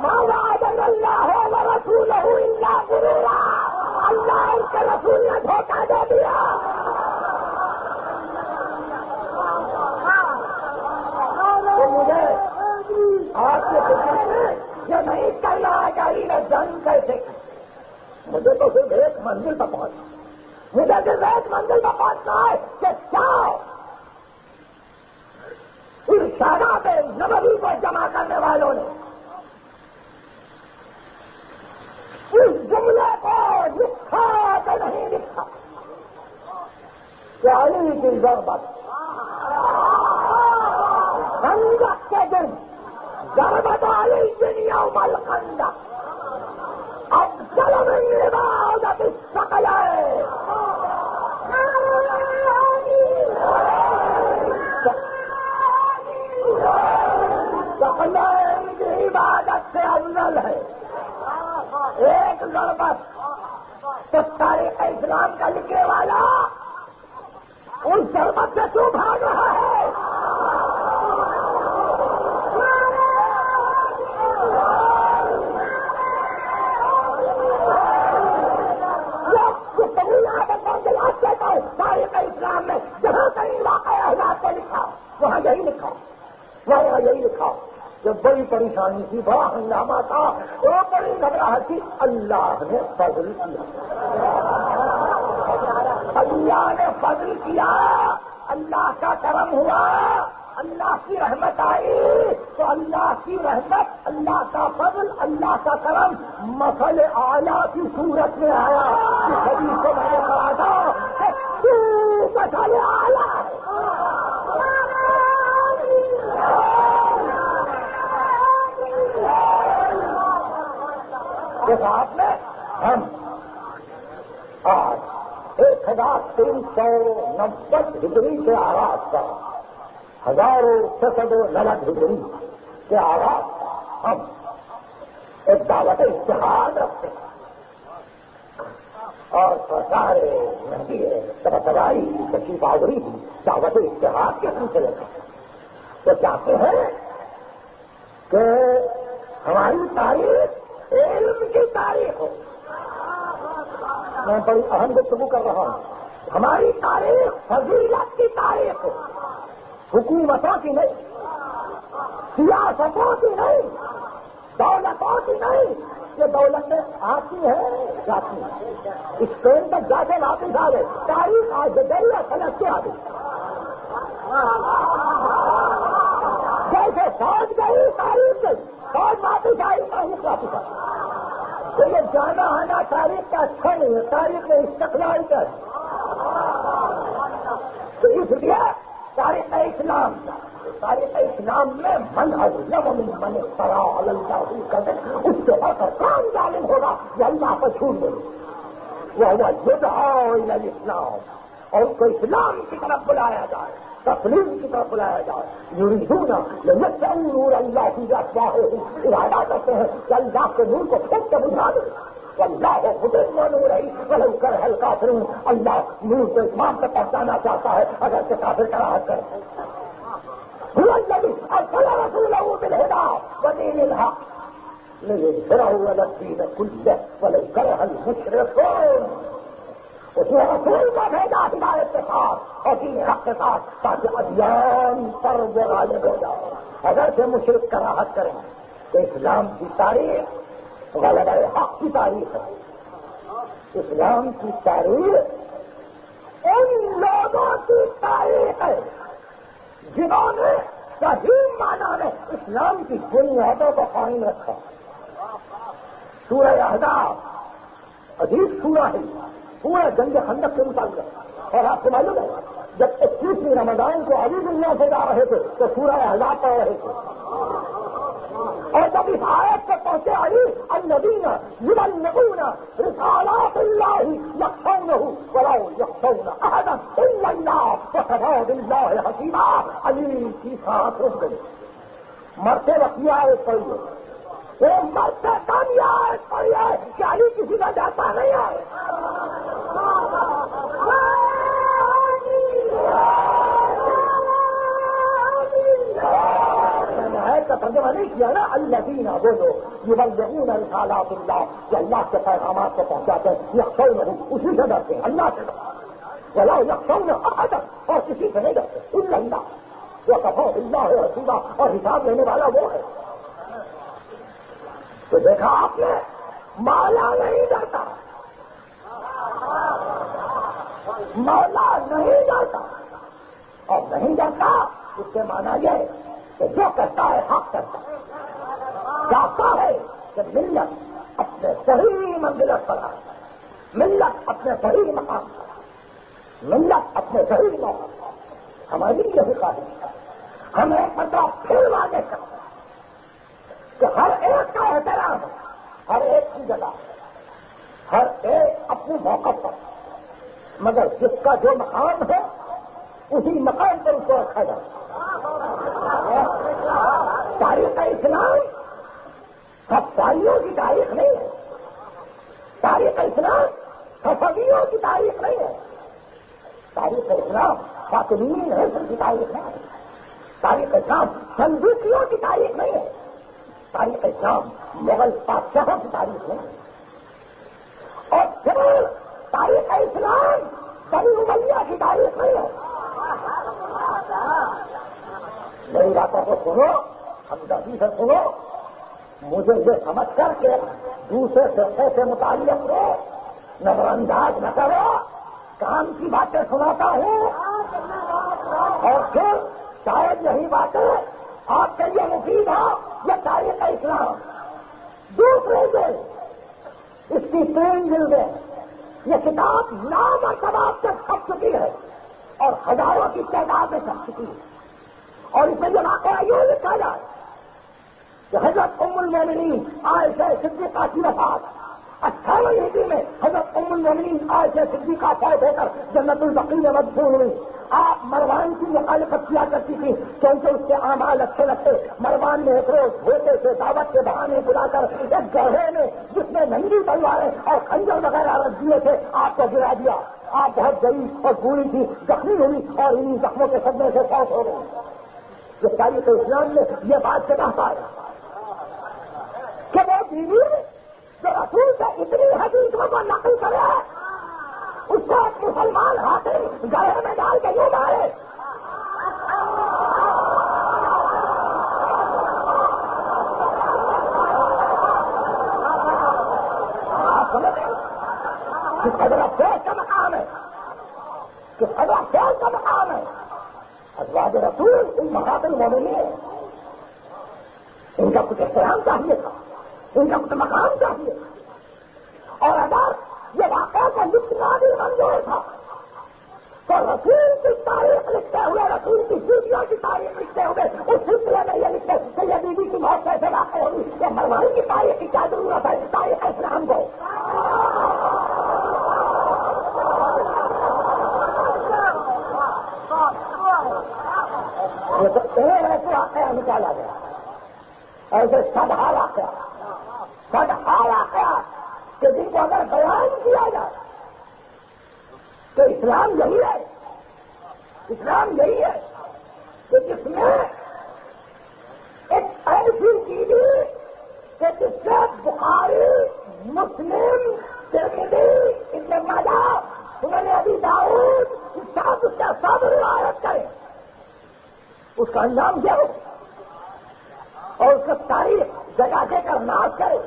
موعد اللہ و رسولہ الا غرورا. اللہ اور کے رسول نے دھوکہ دے دیا. تو مجھے آپ کے فکر یہ نہیں کرنا ہے کہ علی نے جنگ کیسے کی. مجھے تو صرف ایک منزل پر پہنچنا, مجھے صرف ایک منزل پر پہنچنا ہے کہ کیا ارشادات نبوی کو جمع کرنے والوں نے اس جملے کو لکھا کہ نہیں لکھا کہ علی کی ضربت خندق کے دن ضربت علی یوم الخندق افضل من عبادت الثقلین. ثقلین کی عبادت سے افضل ہے ایک ضربت. تو تاریخ اسلام کا لکھنے والا اس ضربت سے کیوں بھاگ رہا ہے؟ تاریخ اسلام میں جہاں کہیں واقعہ حالات کو لکھا وہاں یہی لکھا, وہاں یہی لکھا کہ بڑی پریشانی تھی, بڑا ہنگامہ تھا, وہ بڑی گھبراہٹ تھی. اللہ نے فضل کیا, اللہ نے فضل کیا, اللہ کا کرم ہوا, اللہ کی رحمت آئی. تو اللہ کی رحمت, اللہ کا فضل, اللہ کا کرم مثل اعلیٰ کی صورت میں آیا. حدیث کو میں نے کہا تھا کہ تو مثل اعلیٰ ہے. اس آپ میں ہم آج 1390 ہجری کے آغاز کا 1690 ہجری کے آغاز ہم ایک دعوت اتحاد رکھتے ہیں. اور سارے مہدی تبائی تشریف آوری تھی دعوت اتحاد کے سلسلے کا. تو چاہتے ہیں کہ ہماری تاریخ علم کی تاریخ ہو. میں بڑی اہم گفتگو کر رہا ہوں. ہماری تاریخ فضیلت کی تاریخ ہو, حکومتوں کی نہیں, سیاستوں کی نہیں, دولتوں کی نہیں, کے دولت میں آتی ہے جاتی ہے. اسپین تک جا کے واپس آ گئے. تاریخ آج گئی اور سمجھ کے آ گئی. جیسے فوج گئی تاریخ گئی, فوج واپس آئی تاریخ واپس آئی. تو یہ جانا آنا تاریخ کا اچھا نہیں ہے, تاریخ میں استقلال کا ہے. تو اس لیے تاریخ اسلام میں من من سرا اللہ کرتے اس سے بڑھ کر کام ظالم ہوگا جو اللہ کو چھوڑ دے. وہ اسلام, اور اس کو اسلام کی طرف بلایا جائے, تسلیم کی طرف بلایا جائے. یریدون لیطفئوا نور اللہ بافواہہم, ارادہ کرتے ہیں کہ اللہ کے نور کو پھونک کے بجھا دے. واللہ متم نورہ ولو کرہ الکافرون, اللہ نور کو اتمام تک پہنچانا چاہتا ہے اگر کہ کافر کراہت کرے. هو الذی ارسل رسولہ بالہدى ودین الحق لیظہرہ علی الدین کلہ ولو کرہ المشرکون. اس نے رسول کو بھیجا ہدایت کے ساتھ اور دین حق کے ساتھ تاکہ ادیان پر وہ غالب ہو جائے. اگر سے مشرک کراہت کریں تو اسلام کی تاریخ غلبہ حق کی تاریخ ہے. اسلام کی تاریخ ان لوگوں کی تاریخ ہے جنہوں نے صحیح معنی میں اسلام کی بنیادوں کو قائم رکھا. سورہ احزاب عجیب سورہ ہے, پورا جنگ خندق کے متعلق. اور آپ کو معلوم ہے جب 21ویں رمضان کو علی دنیا سے جا رہے تھے تو سورہ احزاب پڑھ رہے تھے, اور جب اس آیت سے پہنچے علی الذین یبلغون رسالات اللہ یخشونہ ولا یخشون احدا الا اللہ وکفی باللہ حسیبا, علی کی سانس رک گئی. مرتے وقت یہ آیت پڑھی ہے, وہ مرتے کم یہ آیت پڑھی ہے کہ علی کسی کا جاتا نہیں ہے. کا ترجمہ نہیں کیا نا, الذین وہ لوگ یبلغون رسالات اللہ, کہ اللہ کے پیغامات کو پہنچاتے ہیں, یخشونہ اسی سے ڈرتے ہیں, اللہ سے ڈرتے ہیں, ولا یخشون احدا اور کسی سے نہیں ڈرتے الا اللہ وکفی باللہ حسیبا, اور حساب لینے والا وہ ہے. تو دیکھا آپ نے مولا نہیں ڈرتا, مولا نہیں ڈرتا, اور نہیں ڈرتا اس کے معنی یہ کہ جو کرتا ہے حق کرتا ہے, چاہتا ہے کہ ملت اپنے صحیح منزلت پر آئے, ملت اپنے صحیح مقام پر آئے, ملت اپنے صحیح موقع پر. ہماری یہی خواہش ہے. ہم ایک مطلب پھر واضح کرتے ہیں کہ ہر ایک کا احترام ہے, ہر ایک کی جگہ, ہر ایک اپنے موقع پر, مگر جس کا جو مقام ہے اسی مقام پر اس کو رکھا جائے. تاریخ اسلام صفاریوں کی تاریخ نہیں ہے, تاریخ اسلام صفویوں کی تاریخ نہیں ہے, تاریخ اسلام فاطمیین حسن کی تاریخ نہیں ہے, تاریخ اسلام سندوقیوں کی تاریخ نہیں ہے, تاریخ اسلام مغل بادشاہوں کی تاریخ نہیں ہے, اور پھر تاریخ اسلام بنی امیہ کی تاریخ نہیں ہے. میری باتوں کو سنو, ہمدردی سے سنو, مجھے یہ سمجھ کر کے دوسرے فرقے سے متعلق ہو نظر انداز نہ کرو. کام کی باتیں سناتا ہوں, اور پھر شاید یہی باتیں آپ کے لیے مفید ہو. یہ تاریخ اسلام دوسرے سے اس کی 3 جلدیں, یہ کتاب لامرتبہ تک چھپ چکی ہے اور ہزاروں کی تعداد میں چھپ چکی ہے. اور اس میں جو واقعہ یوں لکھا جائے کہ حضرت ام المومنین عائشہ صدیقہ کی وفات 58 ہجری میں حضرت ام المومنین عائشہ صدیقہ فوت ہو کر جنت البقیع میں مدفون ہوئی. آپ مروان کی مخالفت کیا کرتی تھی کیونکہ اس کے اعمال اچھے لگتے. مروان نے ایک روز دھوتے سے دعوت کے بہانے بلا کر ایک گڑھے میں جس میں ننگی تلواریں اور خنجر وغیرہ رکھ دیے تھے آپ کو گرا دیا. آپ بہت غریب اور بوڑھی تھی, زخمی ہوئی اور انہیں زخموں کے صدمے سے فوت ہو گئی. جو تاریخ اسلام نے یہ بات سے کہا ہے کہ وہ بیوی جو رسول سے اتنی حدیثوں کو نقل کرے اس کو ایک مسلمان حاکم گڑھے میں ڈال کے یوں مارے. کہ قدر افسوس کا مقام ہے، کہ قدر افسوس کا مقام ہے. ازواج رسول ان مقاصد المومنین ہے، ان کا کچھ احترام چاہیے تھا، ان کا کچھ مقام چاہیے تھا. اور اگر یہ واقعہ کا لکھنا بھی منظور تھا تو رسول کی تاریخ لکھتے ہوئے، رسول کی بیویوں کی تاریخ لکھتے ہوئے اس سلسلے میں یہ لکھتے کہ یہ بیوی کی موت کیسے واقع ہوگی، یہ مروانی کی تاریخ کی کیا ضرورت ہے تاریخ اسلام کو. یہ تو ایسے واقعہ نکالا گیا، ایسے سدھا واقعہ، سدھا واقعہ کہ جن کو اگر بیان کیا جائے تو اسلام یہی ہے، اسلام یہی ہے کہ جس میں ایک ایسی چیز کہ جس سے بخاری، مسلم، ترمذی، ابن ماجہ، سنن ابی داؤد سب اس کا سب روایت کرے، اس کا انجام کیا ہو اور اس کا تاریخ جگہ دے کر ناز کرے.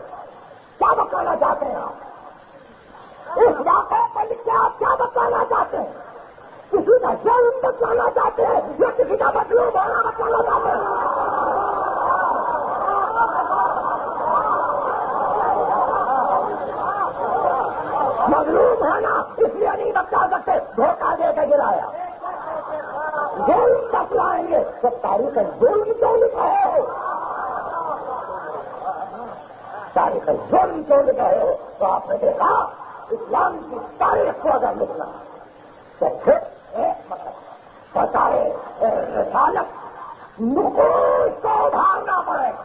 کیا بتانا چاہتے ہیں آپ اس واقعے پر لکھ کے؟ آپ کیا بتانا چاہتے ہیں؟ کسی کا ظلم بتانا چاہتے ہیں یا کسی کا مطلوب ہونا بتانا چاہتے ہیں؟ مظلوم ہونا اس لیے نہیں بتا سکتے دھوکہ دے کے گرایا. ظلم بتلائیں گے تو تاریخ ظلم کیوں لکھا ہو، تاریخ ظلم کیوں لکھا ہو؟ تو آپ نے دیکھا اسلام کی تاریخ کو اگر لکھنا تو پھر ایک مطلب بتائے رسالت نقوش کو ابھارنا پڑے گا،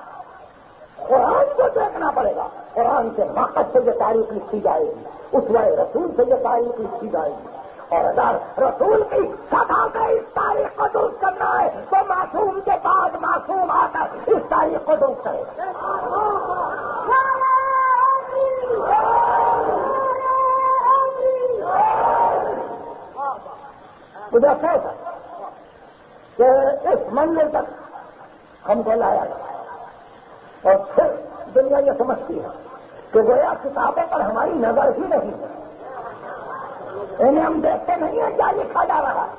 قرآن کو دیکھنا پڑے گا. قرآن کے مقصد سے یہ تاریخ لکھی جائے گی، اس وقت رسول سے یہ تاریخ لکھی جائے گی. اور اگر رسول کی سطح سے اس تاریخ کو درست کرنا ہے تو معصوم کے بعد معصوم آ کر اس تاریخ کو درست کرے گا. مجھے افسوس ہے کہ اس منزل تک ہم کو لایا گیا اور پھر دنیا یہ سمجھتی ہے کہ گویا کتابوں پر ہماری نظر ہی نہیں ہے، انہیں ہم دیکھتے نہیں ہیں کیا لکھا جا رہا ہے.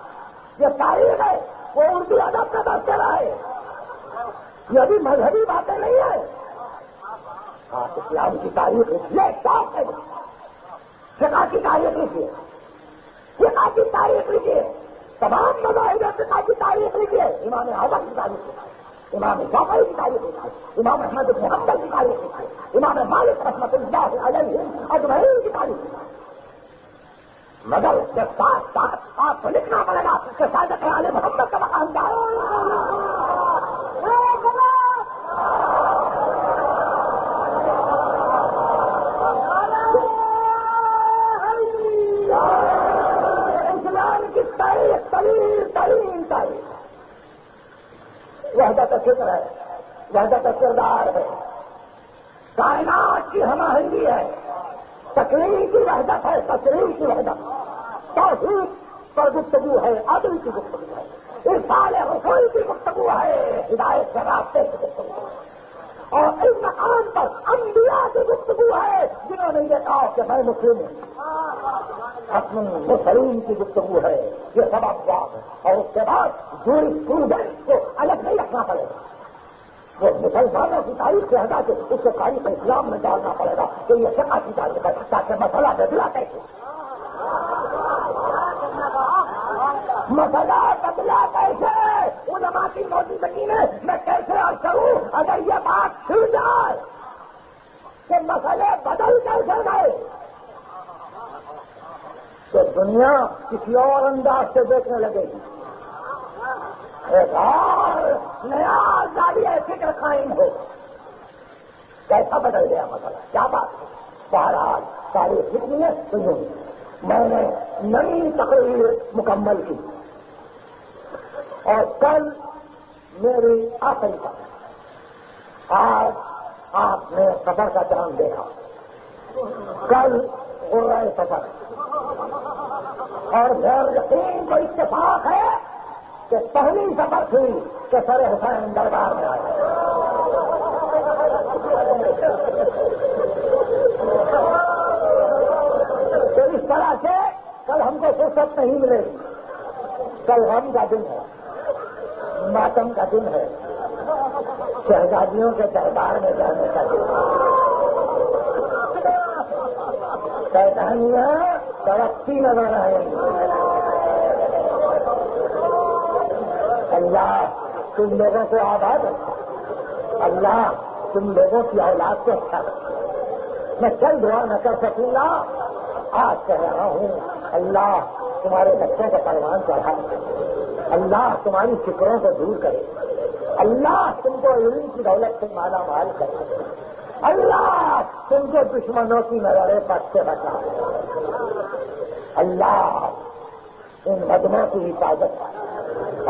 یہ تاریخ ہے وہ اردو ادب کا تذکرہ ہے، یہ ابھی مذہبی باتیں نہیں ہیں. آپ اسلام کی تاریخ لکھیے، شوق ہے فقہ کی تاریخ لکھیے، فقہ کی تاریخ لکھیے، تمام مذاہب فقہ کی تاریخ لکھیے، امام اعظم کی تاریخ لکھیے، امام شافعی کی تاریخ لکھیے، امام احمد بن حنبل کی تاریخ لکھیے، امام مالک رحمۃ اللہ علیہ اجمعین کی تاریخ لکھیے. مگر اس کے ساتھ ساتھ آپ کو لکھنا پڑے گا کہ صادق آل محمد کا مقام کیا ہے. اسلام کی تاریخ ترین تاریخ وحدت فکر ہے، وحدت کردار ہے، کائنات کی ہم آہنگی ہے، تقریر کی وحدت ہے، تقریر کی وحدت، توحید پر گفتگو ہے، عدل کی گفتگو ہے، ارسال رسول کی گفتگو ہے، ہدایت کے راستے کی گفتگو ہے، اور اس مقام پر انبیاء کی گفتگو ہے جنہوں نے یہ کہا کہ میں مسلم ہوں. اپنی مسلم کی گفتگو ہے، یہ سب افواہ ہے. اور اس کے بعد جوری اسٹوڈنٹ کو الگ نہیں رکھنا پڑے گا، وہ مسلمانوں کی تاریخ سے ہٹا کے اس کو تاریخ اسلام میں ڈالنا پڑے گا کہ یہ فقہ کی تاریخ ہے، تاکہ مسئلہ بدلا کیسے، مسئلہ بدلا کیسے، علماء کی موجودگی میں کیسے عرض کروں اگر یہ بات چھڑ جائے کہ مسئلے بدل کیسے گئے تو دنیا کسی اور انداز سے دیکھنے لگے گی. ایک اور نیا زاویہ فکر قائم ہو. کیسا بدل گیا مسئلہ، کیا بات ہے. بہرحال تاریخ لکھنی ہے تو یوں میں نے نئی تقریر مکمل کی اور کل میری آخری تک. آج آپ نے سفر کا چاند دیکھا، کل غرہ سفر، اور غیر یقین کو اتفاق ہے کہ پہلی سفر تھی کہ سر حسین دربار میں آئے. تو اس کل ہم کو فرصت نہیں ملے گی، کل غم کا دن ہے، ماتم کا دن ہے، شہزادیوں کے دربار میں جانے کا دن ہے، شیطانیاں ترقی نظر آئیں گی۔ اللہ تم لوگوں کو آباد رکھا، اللہ تم لوگوں کی اولاد کو اچھا رکھا۔ میں چل دعا نہ کر سکوں گا، آج کہہ رہا ہوں اللہ تمہارے بچوں کو پروان چڑھا، اللہ تمہاری فکروں کو دور کرے، اللہ تم کو علم کی دولت سے مالا مال کرے، اللہ تم کو دشمنوں کی نظریں پٹ سے بچا، اللہ ان قدموں کی حفاظت کرے۔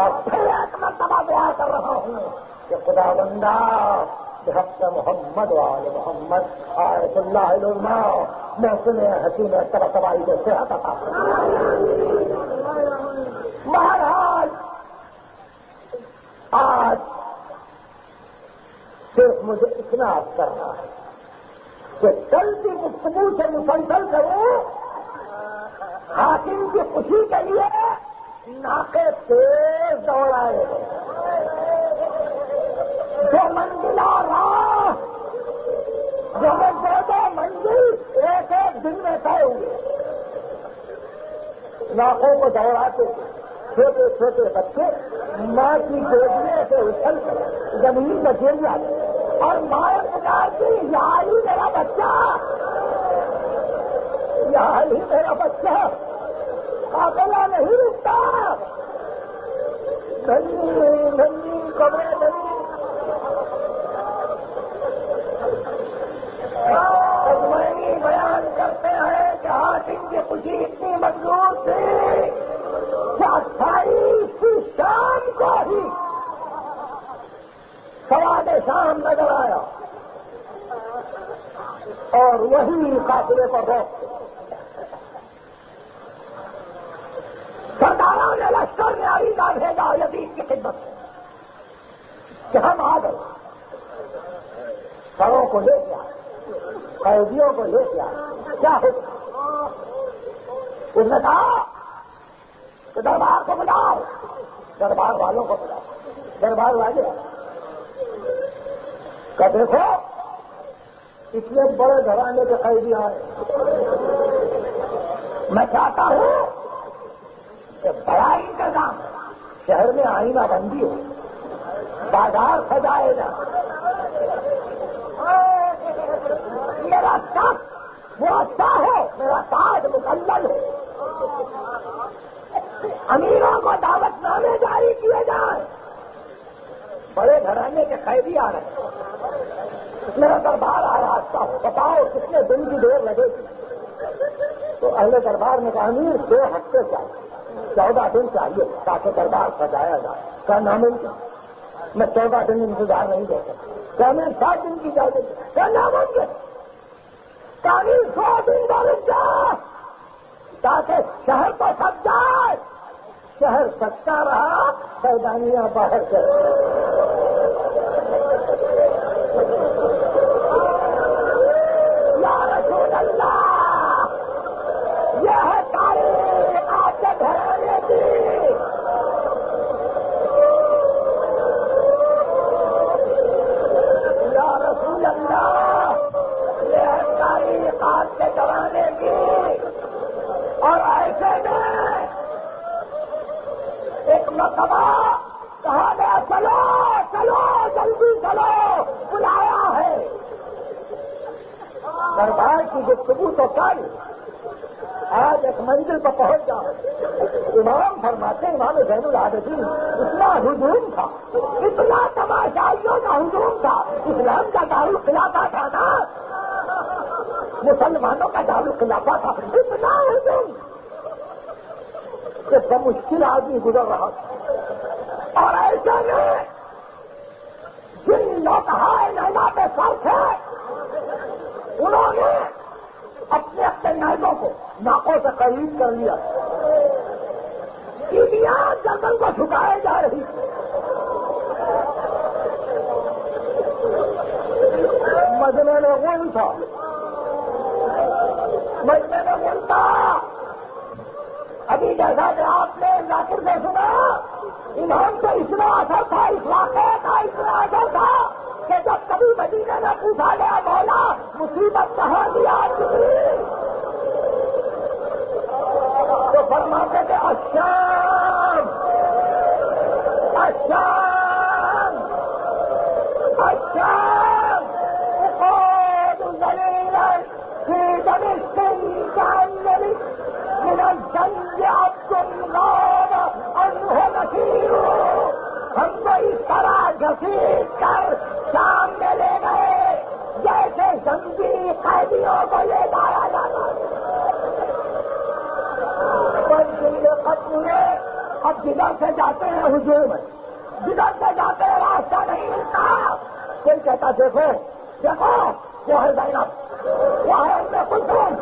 اور پھر ایک مرتبہ دعا کر رہا ہوں کہ خدا بندہ بحق محمد وآل محمد آیت اللہ العظمیٰ محسن حسین تبائی کو صحت عطا فرمائے۔ مہاراج آج صرف مجھے اتنا عرض کرنا ہے کہ کل کی گفتگو سے مسلسل کروں، حاکم کی خوشی کے لیے ناکے تیز دوڑائے، جو منزلہ راہ جو دو منزل ایک ایک دن میں طے ہوئے، ناکوں کو دوڑاتے چھوٹے چھوٹے بچے ماں کی گودنے سے اچھل کر زمین میں گر جاتے اور ماں پکارتی یہاں ہی میرا بچہ، یہاں ہی میرا بچہ، قافلہ نہیں رکتا، دھنی کمرے دھنی اجمعی بیان کرتے ہیں کہ حاکم کی خوشی اتنی مضبوط تھی کہ 28 کی شام کو ہی سواد شام نظر آیا اور وہی قافلے پر روک سرداروں نے لشکر میں عریضہ بھیجا یزید کی خدمت میں کہ ہم آ گئے، سروں کو لے کے آئے، قیدیوں کو لے کے آئے، کیا ہو؟ اس نے کہا کہ دربار کو بلاؤ، دربار والوں کو بلاؤ، دربار والے کہ دیکھو اتنے بڑے گھرانے کے قیدی آئے، میں چاہتا ہوں کہ بڑا انتظام شہر میں آئینہ بندی ہو، بازار سجائے جا، میرا تخت مرصع ہو، میرا تاج مکلل ہو، امیروں کو دعوت نامے جاری کیے جائیں، بڑے گھرانے کے قیدی آ رہے ہیں، میرا دربار آ رہا ہو، بتاؤ کتنے دن کی دیر لگے گی؟ تو اہل دربار نے کہا امیر 2 ہفتے چاہیے، 14 دن چاہیے تاکہ دربار سجایا جائے۔ کیا ناممکن، میں 14 دن انتظار نہیں دے سکتا، کیا میں 7 دن کی اجازت، کیا ناممکن، کہیں 100 دن برس جائے تاکہ شہر کو سج جائے، شہر سچا رہا، شیطانیاں باہر چلے۔ یا رسول اللہ، یہ ہے تاریخ آپ کے گھرانے کی، یا رسول اللہ، یہ ہے تاریخ آپ کے گھرانے کی، اور ایسے میں ایک مرتبہ کہا گیا چلو چلو جلدی چلو، بلایا ہے۔ دربار کی گفتگو تو کل آج ایک منزل پر پہنچ جاؤ، امام فرماتے امام زین العابدین اتنا ہجوم تھا، اتنا تماشائیوں کا ہجوم تھا، اسلام کا دارالخلافہ تھا نا، مسلمانوں کا دارالخلافہ تھا، اتنا ہجوم کہ بمشکل آدمی گزر رہا تھا، اور ایسے میں جن لوٹہائے نیلا پہ سر تھے انہوں نے اپنے اپنے نیزوں کو ناکوں سے قریب کر لیا، چیٹیاں گردن کو جھکائے جا رہی، مجمع میں غل تھا، مجمع میں غل تھا، جیسا کہ آپ نے ذاکر سے سنا، انہوں سے اتنا اثر تھا، اس واقعے کا اتنا اثر تھا کہ جب کبھی مدینے میں پوچھا گیا مولا مصیبت کہاں دیا جبریل، تو فرماتے تھے الشام الشام الشام اقعد ذلیلا فی دمشق کأننی من الجنگ عبد غاب عنہ نصیر. ہم کو اس طرح گھسیٹ کر شام میں لے گئے جیسے زنجیر قیدیوں کو لے جایا جاتا. ختم ہوئے، اب جدھر سے جاتے ہیں ہجوم میں، جدھر سے جاتے ہیں راستہ نہیں ملتا. کوئی کہتا دیکھو دیکھو وہ ہے زینب، وہ ہے ان میں کلثوم.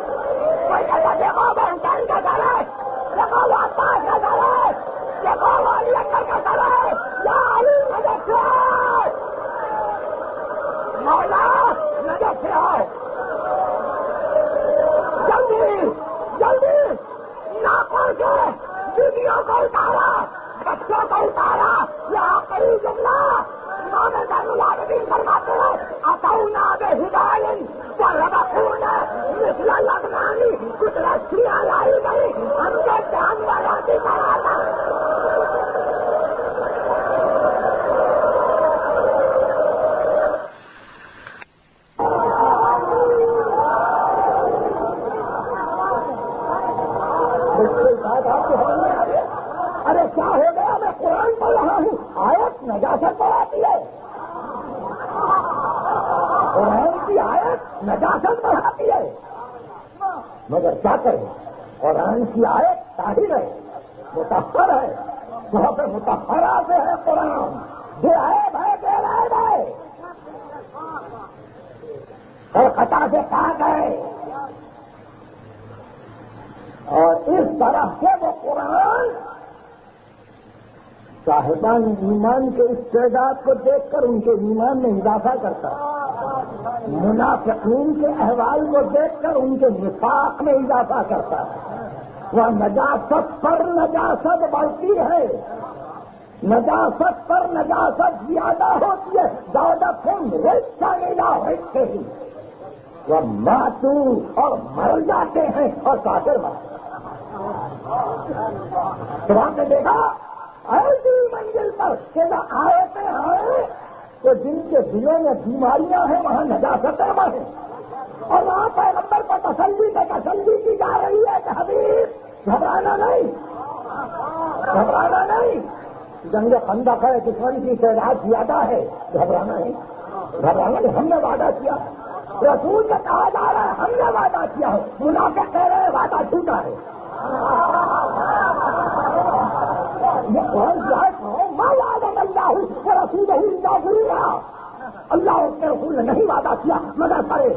کوئی کہتا دیکھو وہ حسین کا گھر ہے، دیکھو وہ عباس کا گھر ہے، دیکھو وہ علی اکبر کا گھر ہے، یا علی نجف سے آؤ، مولا نجف سے آؤ، جلدی جلدی ناپوں سے بیویوں کو اتارا، بچوں کو اتارا. یہ آخری جملہ امام زین العابدین فرماتے ہیں اتونا بہدال وربقونا مثل لبنانی. کچھ رسیاں لائی گئی، ہم کو جانوروں کی طرح تھا. ارے کیا ہو گیا؟ میں قرآن پڑھ رہا ہوں، آیت نجاست بڑھاتی ہے. قرآن کی آیت نجاست بڑھاتی ہے، مگر کیا کریں؟ قرآن کی آیت طاہر ہے، مطہر ہے. وہاں پہ مطہرہ سے ہے قرآن، بے عیب ہے، بے عیب ہے، اور خطا سے پاک ہے. اور اس طرح سے وہ قرآن صاحبان ایمان کے استعداد کو دیکھ کر ان کے ایمان میں اضافہ کرتا ہے، منافقین کے احوال کو دیکھ کر ان کے نفاق میں اضافہ کرتا ہے. وہ نجاست پر نجاست بڑھتی ہے، نجاست پر نجاست زیادہ ہوتی ہے. زیادہ فون ریچا نیلا ہوتے ہی وہ ماتو اور مر جاتے ہیں اور کافر مرتے ہیں. تو آپ نے دیکھا ایسی منزل پر کہ جو آیتیں ہیں تو جن کے دلوں میں بیماریاں ہیں وہاں نجاستیں ہیں، اور وہاں پیغمبر پر تسلی کی جا رہی ہے کہ حبیب گھبرانا نہیں، گھبرانا نہیں. جنگ خندق ہے، دشمن کی تعداد زیادہ ہے، گھبرانا نہیں، گھبرانا نہیں. ہم نے وعدہ کیا، رسول سے کہا جا رہا ہے ہم نے وعدہ کیا ہے، منافق کہہ رہے ہیں وعدہ جھوٹا ہے. یہ قرآن کی آیت ہے، ما وعد اللہ ورسولہ الا غرورا. اللہ اس کے رسول نے نہیں وعدہ کیا مگر کرے.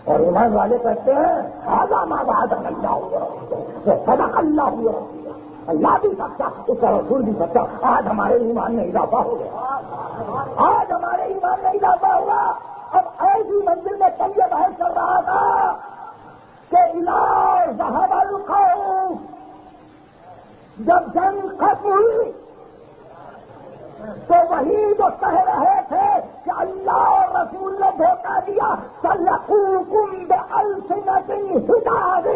اور ایمان والے کہتے ہیں ھذا ما وعد اللہ ورسولہ، صدق اللہ ورسولہ. اللہ بھی سچا، اس کا رسول بھی سچا. آج ہمارے ایمان میں اضافہ ہو گیا، آج ہمارے ایمان میں اضافہ ہوا. اب ایسی منزل میں کل یہ بحث چل رہا تھا کہ اذا ذهب الخوف، جب جنگ ختم ہوئی تو وہی جو کہہ رہے تھے کہ اللہ اور رسول نے دھوکہ دیا، سلقوکم بألسنۃ حداد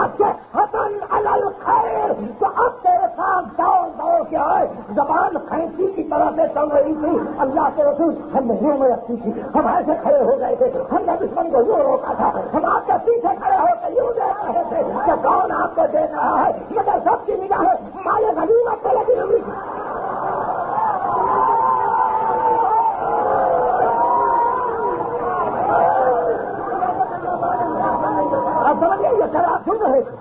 اشحة علی الخیر، تو اب تیرے ساتھ دوڑ کے آئے. زبان کھینچی کی طرح سے چل رہی تھی. اللہ کے رسول ہم نے یوں میں رکھی تھی، ہم ایسے کھڑے ہو گئے تھے، ہم نے دشمن کو یوں روکا تھا، ہم آپ کے پیچھے کھڑے ہو کے یوں دیکھ رہے تھے کہ کون آپ کو دیکھ رہا ہے. مگر سب کی نگاہیں مال غنیمت پہ لگی ہوئی. یہ شراب سن رہے تھے،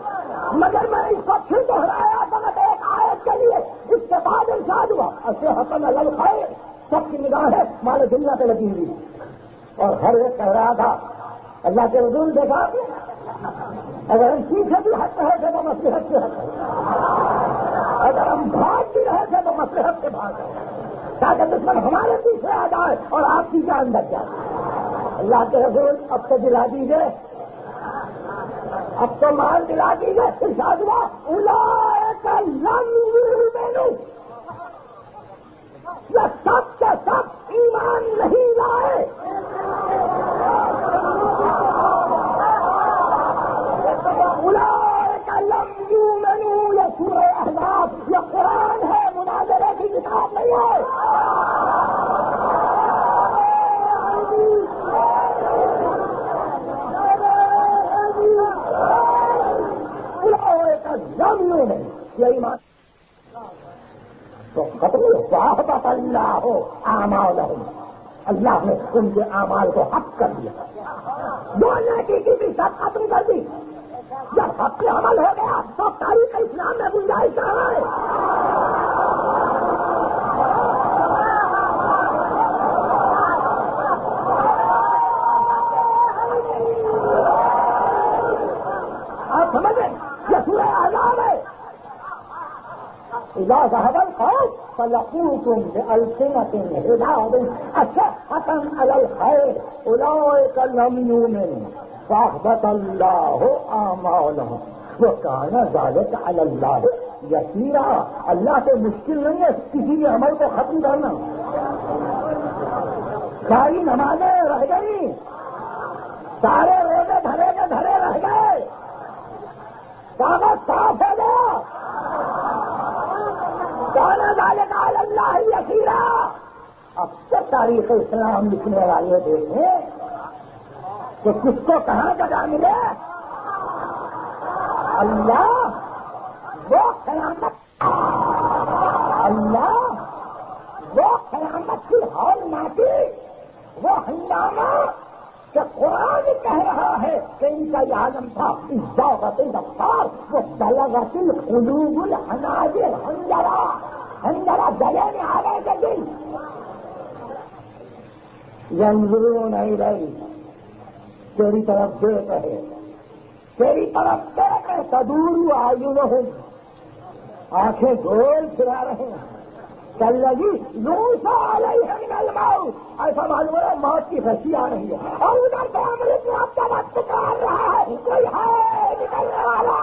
مگر میں اس کو پھر دوہرایا فقط ایک آیت کے لیے. اس کے بعد ارشاد ہوا اشحة علی الخیر، سب کی نگاہیں مال دنیا پہ لگی ہوئی. اور ہر ایک کہہ رہا تھا اللہ کے رسول دیکھا اگر ہم پیچھے بھی ہٹ رہے تھے تو مصلحت سے ہٹ رہے، اگر ہم بھاگ بھی رہے تھے تو مصلحت سے بھاگ رہے تاکہ دشمن ہمارے پیچھے آ جائے اور آپ کی جان بچ جائے. اللہ کے رسول اب سے دلا دیجیے اب تو مان دلا دیجیے ارشاد ہوا اولئک لم یؤمنوا، یہ سب کے سب ایمان نہیں لائے. اولئک لم یؤمنوا، یہ سورہ احزاب، یہ قرآن ہے، مناظرے کی کتاب نہیں ہے. یہ ایمان تو ختم صحبت اللہ اعمالہم، اللہ نے ان کے اعمال کو حق کر دیا، بولنے کی بھی سب ختم کر دی. جب حق پہ عمل ہو گیا تو تاریخ اسلام میں گنجائش کہاں ہے؟ آپ سمجھیں یہ سورہ احزاب ہے. اذا ذهب الخوف فلقوكم بألسنة حداد أشحة على الخير أولئك لم يؤمنوا فأحبط الله أعمالهم وكان ذلك على الله يسيرا. اللہ سے مشکل نہیں ہے کسی بھی عمل کو ختم کرنا. ساری نمازیں رہ گئی، سارے روزے دھرے کے دھرے رہ گئے، کاغذ صاف ہو گیا، کانا ذالک علی اللہ یسیرا. اب تک تاریخ اسلام لکھنے والے دیکھیں کہ کس کو کہاں جگہ ملے. اللہ وہ قیامت، اللہ وہ قیامت کی ہولناکی، وہ ہنگامہ کہ قرآن کہہ رہا ہے کہ ان کا یہ عالم تھا ذوقت الابصار وہ بلغت القلوب الحناجر. حنجرہ گلے میں آ گئے کہ دل ینظرون الیک، تیری طرف دیکھ رہے، تیری طرف دیکھ رہے، تدور اعینہم، آنکھیں گول پھرا رہے ہیں، کالذی یوصی علیہ من الموت، ایسا معلوم ہے موت کی رسی آ رہی ہے، اور ادھر سے امرت میں اب تک پکار رہا ہے کوئی ہے نکلنے والا.